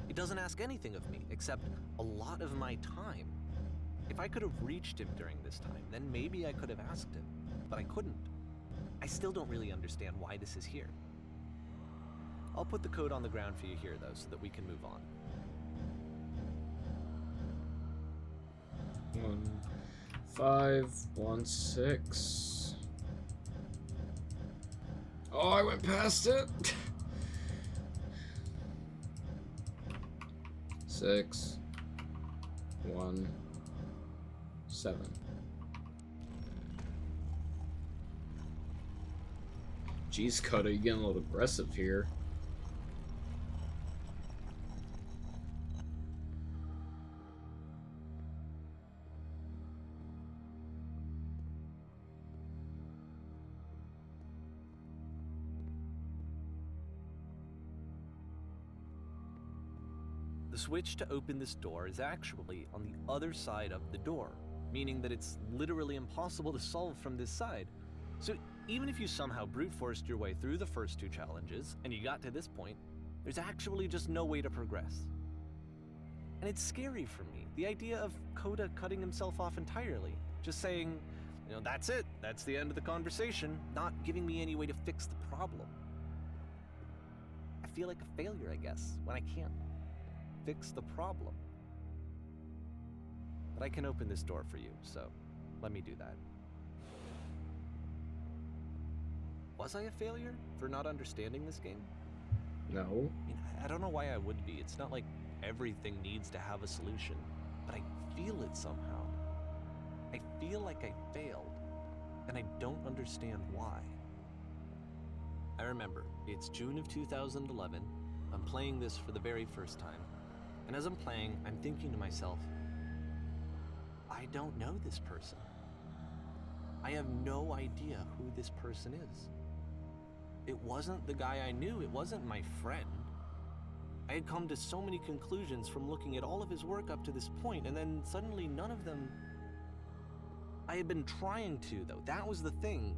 [SPEAKER 2] It doesn't ask anything of me, except a lot of my time. If I could have reached him during this time, then maybe I could have asked him, but I couldn't. I still don't really understand why this is here. I'll put the code on the ground for you here, though, so that we can move on.
[SPEAKER 1] 1516. Oh, I went past it. 6 1 7. Jeez, Coda, you're getting a little aggressive here.
[SPEAKER 2] The switch to open this door is actually on the other side of the door, meaning that it's literally impossible to solve from this side. So even if you somehow brute forced your way through the first 2 challenges and you got to this point, there's actually just no way to progress. And it's scary for me, the idea of Coda cutting himself off entirely, just saying, you know, that's it, that's the end of the conversation, not giving me any way to fix the problem. I feel like a failure, I guess, when I can't fix the problem. But I can open this door for you, so let me do that. Was I a failure for not understanding this game?
[SPEAKER 1] No.
[SPEAKER 2] I mean, I don't know why I would be. It's not like everything needs to have a solution, but I feel it somehow. I feel like I failed, and I don't understand why. I remember, it's June of 2011. I'm playing this for the very first time. And as I'm playing, I'm thinking to myself, I don't know this person. I have no idea who this person is. It wasn't the guy I knew, it wasn't my friend. I had come to so many conclusions from looking at all of his work up to this point, and then suddenly none of them... I had been trying to, though. That was the thing.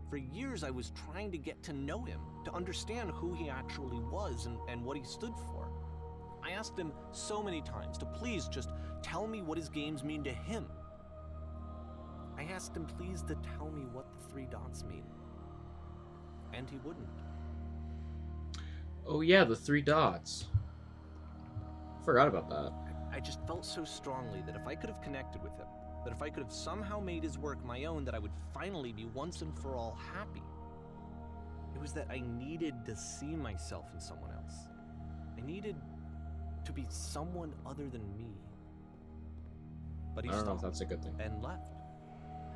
[SPEAKER 2] For years I was trying to get to know him, to understand who he actually was and what he stood for. I asked him so many times to please just tell me what his games mean to him. I asked him please to tell me what the 3 dots mean. And he wouldn't.
[SPEAKER 1] Oh yeah, the 3 dots. Forgot about that.
[SPEAKER 2] I just felt so strongly that if I could have connected with him, that if I could have somehow made his work my own, that I would finally be once and for all happy. It was that I needed to see myself in someone else. I needed to be someone other than me. But he
[SPEAKER 1] I don't know if
[SPEAKER 2] stopped
[SPEAKER 1] that's a good thing.
[SPEAKER 2] and left.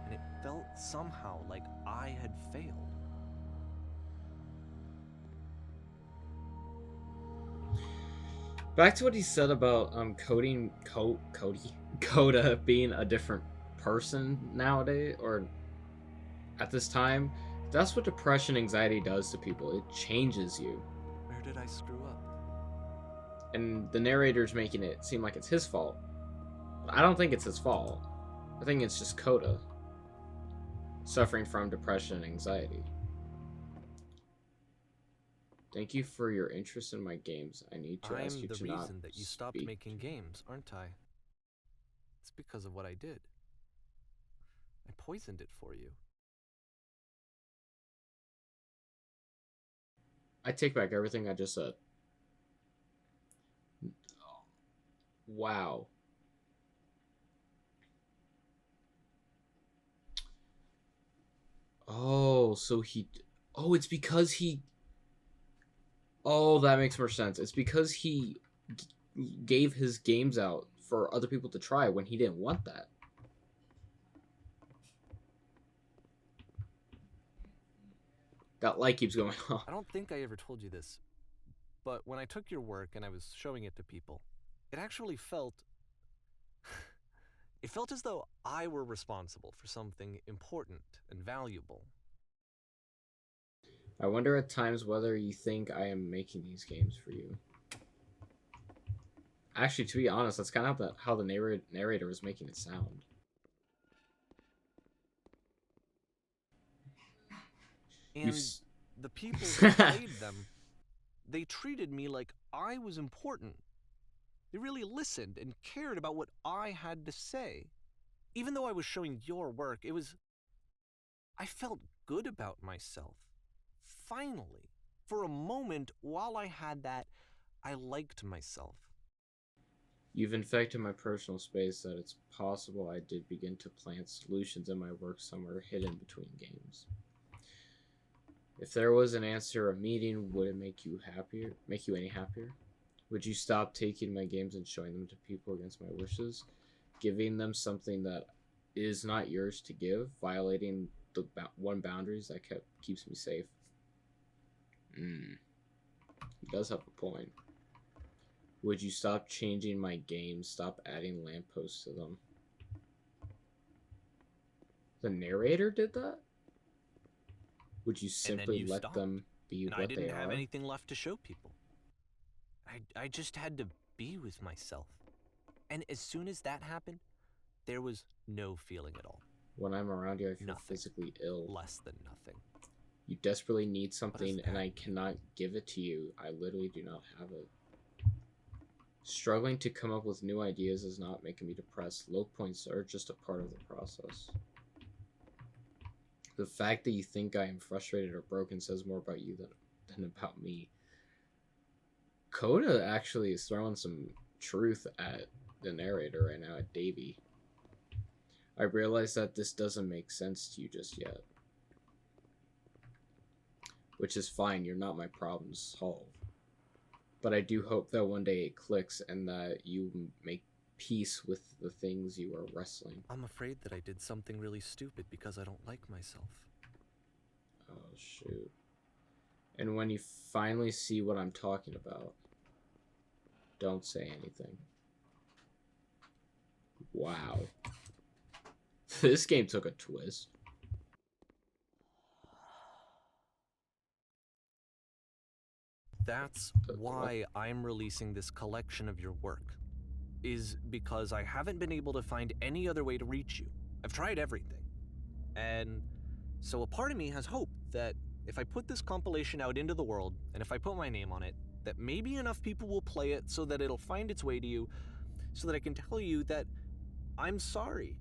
[SPEAKER 2] And it felt somehow like I had failed.
[SPEAKER 1] Back to what he said about Coda being a different person nowadays, or at this time. That's what depression, anxiety does to people. It changes you.
[SPEAKER 2] Where did I screw up?
[SPEAKER 1] And the narrator's making it seem like it's his fault. But I don't think it's his fault. I think it's just Coda suffering from depression and anxiety. Thank you for your interest in my games. I need to ask you to not
[SPEAKER 2] I'm the reason that you stopped
[SPEAKER 1] speak.
[SPEAKER 2] making games, aren't I? It's because of what I did. I poisoned it for you.
[SPEAKER 1] I take back everything I just said. Wow. Oh, so he... Oh, it's because he... Oh, that makes more sense. It's because he gave his games out for other people to try when he didn't want that. That light keeps going on.
[SPEAKER 2] I don't think I ever told you this, but when I took your work and I was showing it to people, it actually felt... it felt as though I were responsible for something important and valuable.
[SPEAKER 1] I wonder at times whether you think I am making these games for you. Actually, to be honest, that's kind of how the narrator was making it sound.
[SPEAKER 2] And the people who played them, they treated me like I was important. They really listened and cared about what I had to say. Even though I was showing your work, I felt good about myself. Finally, for a moment, while I had that, I liked myself.
[SPEAKER 1] You've infected my personal space that it's possible I did begin to plant solutions in my work somewhere hidden between games. If there was an answer, a meeting, would it make you happier? Make you any happier? Would you stop taking my games and showing them to people against my wishes? Giving them something that is not yours to give, violating the one boundaries that keeps me safe. He does have a point. Would you stop changing my games? Stop adding lampposts to them? The narrator did that? Would you simply let them be what they are?
[SPEAKER 2] I didn't have anything left to show people. I just had to be with myself. And as soon as that happened, there was no feeling at all.
[SPEAKER 1] When I'm around you, I feel physically ill.
[SPEAKER 2] Less than nothing.
[SPEAKER 1] You desperately need something, and I cannot give it to you. I literally do not have it. Struggling to come up with new ideas is not making me depressed. Low points are just a part of the process. The fact that you think I am frustrated or broken says more about you than about me. Coda actually is throwing some truth at the narrator right now, at Davey. I realize that this doesn't make sense to you just yet. Which is fine, you're not my problem to solve. But I do hope that one day it clicks and that you make peace with the things you are wrestling.
[SPEAKER 2] I'm afraid that I did something really stupid because I don't like myself.
[SPEAKER 1] Oh, shoot. And when you finally see what I'm talking about, don't say anything. Wow. This game took a twist.
[SPEAKER 2] That's why I'm releasing this collection of your work. Is because I haven't been able to find any other way to reach you. I've tried everything. And so a part of me has hope that if I put this compilation out into the world, and if I put my name on it, that maybe enough people will play it so that it'll find its way to you, so that I can tell you that I'm sorry.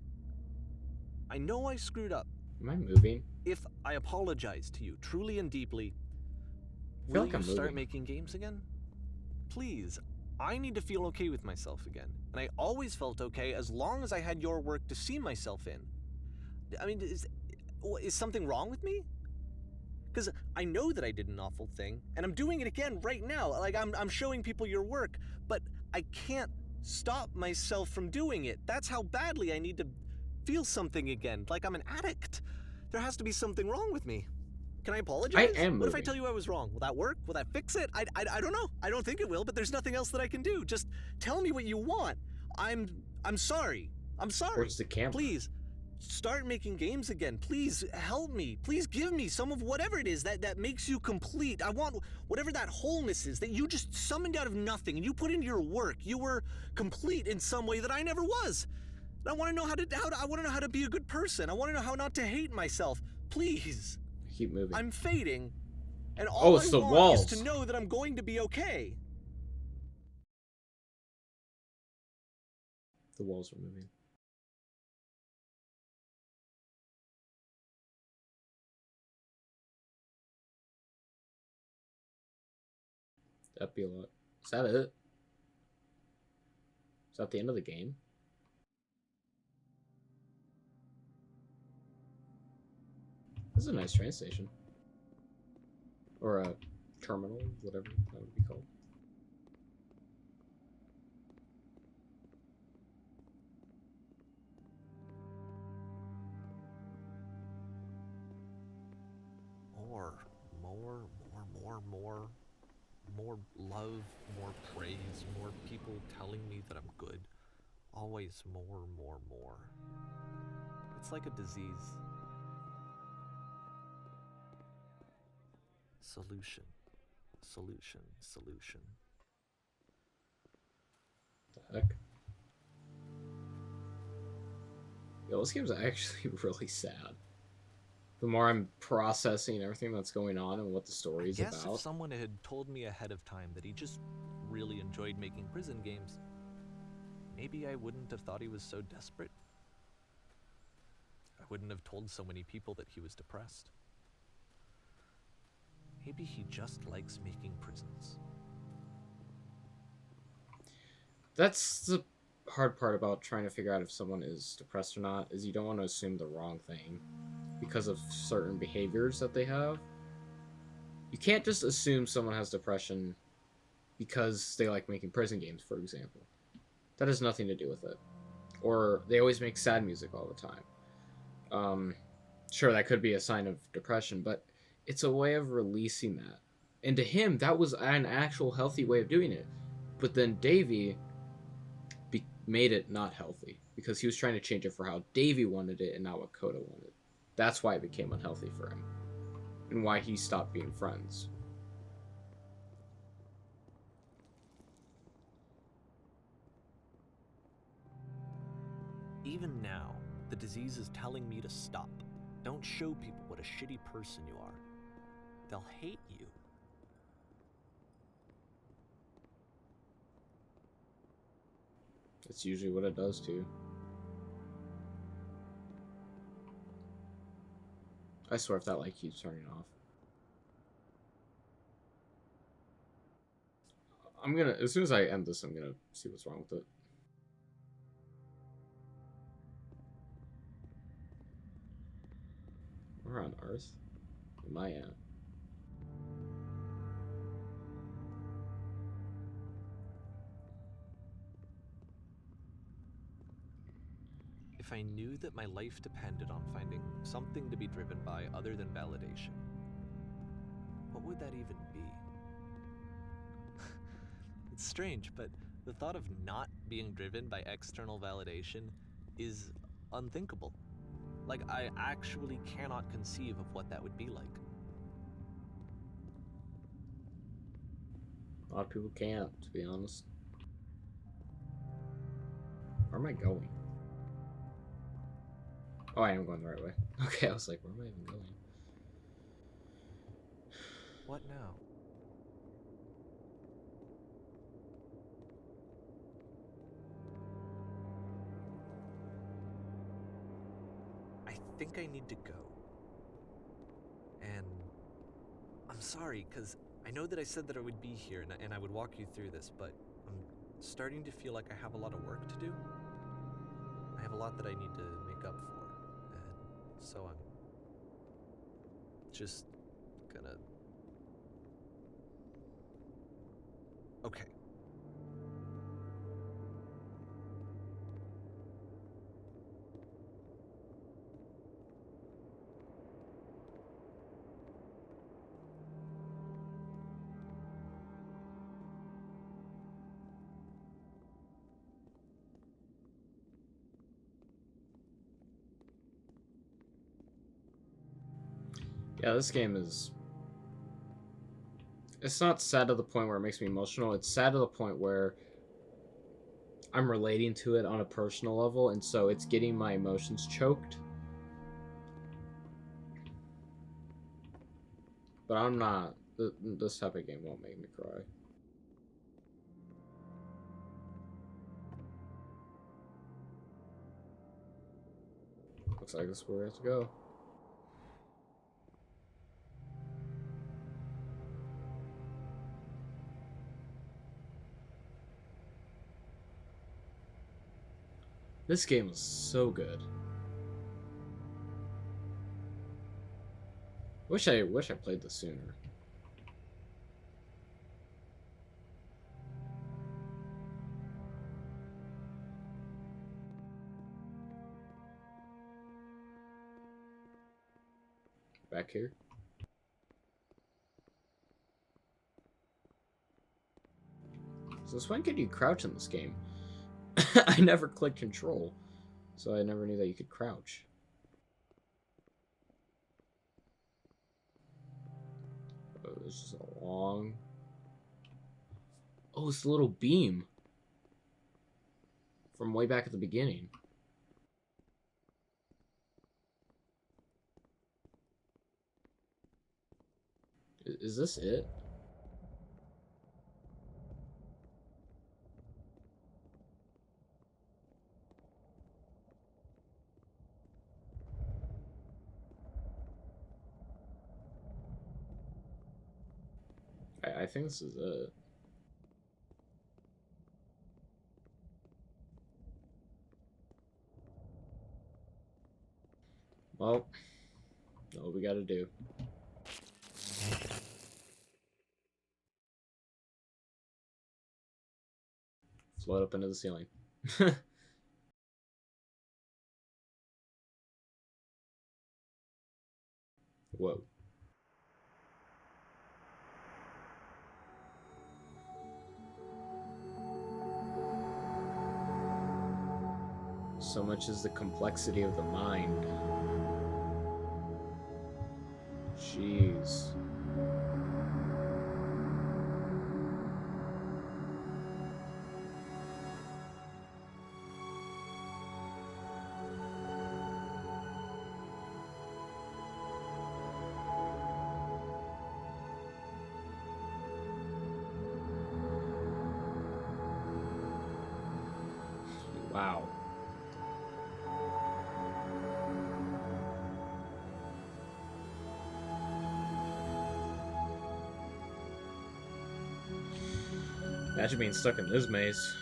[SPEAKER 2] I know I screwed up.
[SPEAKER 1] Am I moving?
[SPEAKER 2] If I apologize to you truly and deeply, will you start making games again? Please. I need to feel okay with myself again. And I always felt okay as long as I had your work to see myself in. I mean, is something wrong with me? Because I know that I did an awful thing, and I'm doing it again right now. Like, I'm showing people your work, but I can't stop myself from doing it. That's how badly I need to feel something again, like I'm an addict. There has to be something wrong with me. Can I apologize?
[SPEAKER 1] I am moving.
[SPEAKER 2] What if I tell you I was wrong? Will that work? Will that fix it? I don't know. I don't think it will, but there's nothing else that I can do. Just tell me what you want. I'm sorry. I'm sorry.
[SPEAKER 1] Where's the camera?
[SPEAKER 2] Please, start making games again. Please help me. Please give me some of whatever it is that makes you complete. I want whatever that wholeness is that you just summoned out of nothing and you put into your work. You were complete in some way that I never was. And I want to know I want to know how to be a good person. I want to know how not to hate myself. Please.
[SPEAKER 1] Keep moving.
[SPEAKER 2] I'm fading, and all I want
[SPEAKER 1] walls.
[SPEAKER 2] is to know that I'm going to be okay.
[SPEAKER 1] The walls are moving. That'd be a lot. Is that it? Is that the end of the game? This is a nice train station. Or a terminal, whatever that would be called.
[SPEAKER 2] Or more love, more praise, more people telling me that I'm good. Always more. It's like a disease. Solution.
[SPEAKER 1] The heck? Yo, this game's actually really sad. The more I'm processing everything that's going on and what the story is
[SPEAKER 2] I guess
[SPEAKER 1] about.
[SPEAKER 2] if someone had told me ahead of time that he just really enjoyed making prison games, maybe I wouldn't have thought he was so desperate. I wouldn't have told so many people that he was depressed. Maybe he just likes making prisons.
[SPEAKER 1] That's the hard part about trying to figure out if someone is depressed or not, is you don't want to assume the wrong thing because of certain behaviors that they have. You can't just assume someone has depression because they like making prison games, for example. That has nothing to do with it. Or they always make sad music all the time. Sure, that could be a sign of depression, but it's a way of releasing that. And to him, that was an actual healthy way of doing it. But then Davey made it not healthy because he was trying to change it for how Davey wanted it and not what Coda wanted. That's why it became unhealthy for him and why he stopped being friends.
[SPEAKER 2] Even now, the disease is telling me to stop. Don't show people what a shitty person you are. They'll hate you.
[SPEAKER 1] That's usually what it does too. I swear if that light keeps turning off. I'm gonna, as soon as I end this, I'm gonna see what's wrong with it. We're on Earth? Am I at?
[SPEAKER 2] If I knew that my life depended on finding something to be driven by other than validation, what would that even be? It's strange, but the thought of not being driven by external validation is unthinkable. Like, I actually cannot conceive of what that would be like.
[SPEAKER 1] A lot of people can't, to be honest. Where am I going? Oh, I am going the right way. Okay, I was like, where am I even going?
[SPEAKER 2] What now? I think I need to go. And I'm sorry, because I know that I said that I would be here and I would walk you through this, but I'm starting to feel like I have a lot of work to do. I have a lot that I need to make up for. And so I'm just gonna... Okay.
[SPEAKER 1] Yeah, this game is... It's not sad to the point where it makes me emotional. It's sad to the point where I'm relating to it on a personal level, and so it's getting my emotions choked. But I'm not... This type of game won't make me cry. Looks like this is where we have to go. This game is so good. Wish I played this sooner. Back here. Since when could you crouch in this game? I never clicked control, so I never knew that you could crouch. Oh, it's just a long... Oh, it's a little beam. From way back at the beginning. Is this it? I think this is it. Well, that's what we gotta do. Float up into the ceiling. Whoa. So much is the complexity of the mind. Jeez. Wow. Imagine being stuck in this maze.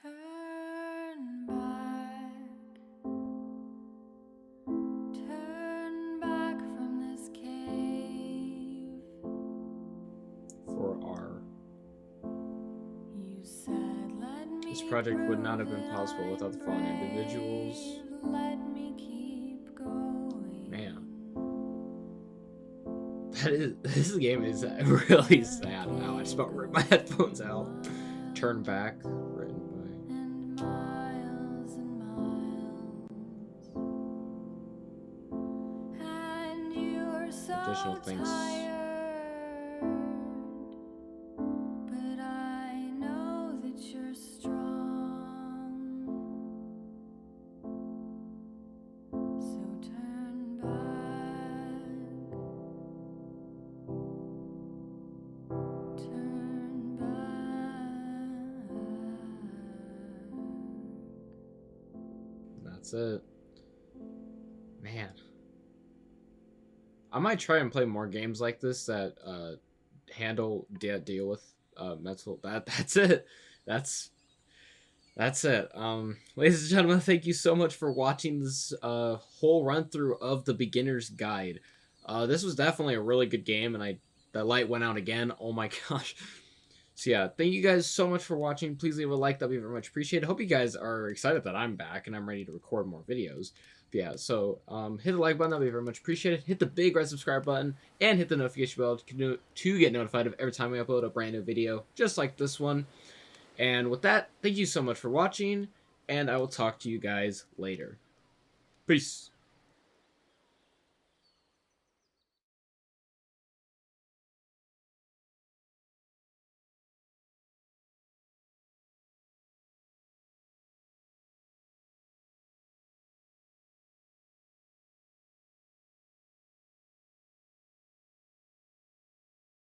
[SPEAKER 4] Turn back from this cave.
[SPEAKER 1] For our...
[SPEAKER 4] You said, let me
[SPEAKER 1] This project would not have been possible without the following individuals.
[SPEAKER 4] Let me keep going.
[SPEAKER 1] Man. This game is really sad now. I just about ripped my headphones out. Turn back. Written by...
[SPEAKER 4] And miles and miles. And you're so
[SPEAKER 1] Additional things.
[SPEAKER 4] tired. But I know that you're strong. So turn back. Turn back.
[SPEAKER 1] That's it. Man. I might try and play more games like this that deal with mental... That's it. That's it. Ladies and gentlemen, thank you so much for watching this whole run through of the beginner's guide. This was definitely a really good game, and the light went out again. Oh my gosh. So yeah, thank you guys so much for watching. Please leave a like, that'd be very much appreciated. Hope you guys are excited that I'm back and I'm ready to record more videos. But yeah, so hit the like button, that'd be very much appreciated. Hit the big red subscribe button and hit the notification bell to get notified of every time we upload a brand new video, just like this one. And with that, thank you so much for watching, and I will talk to you guys later. Peace.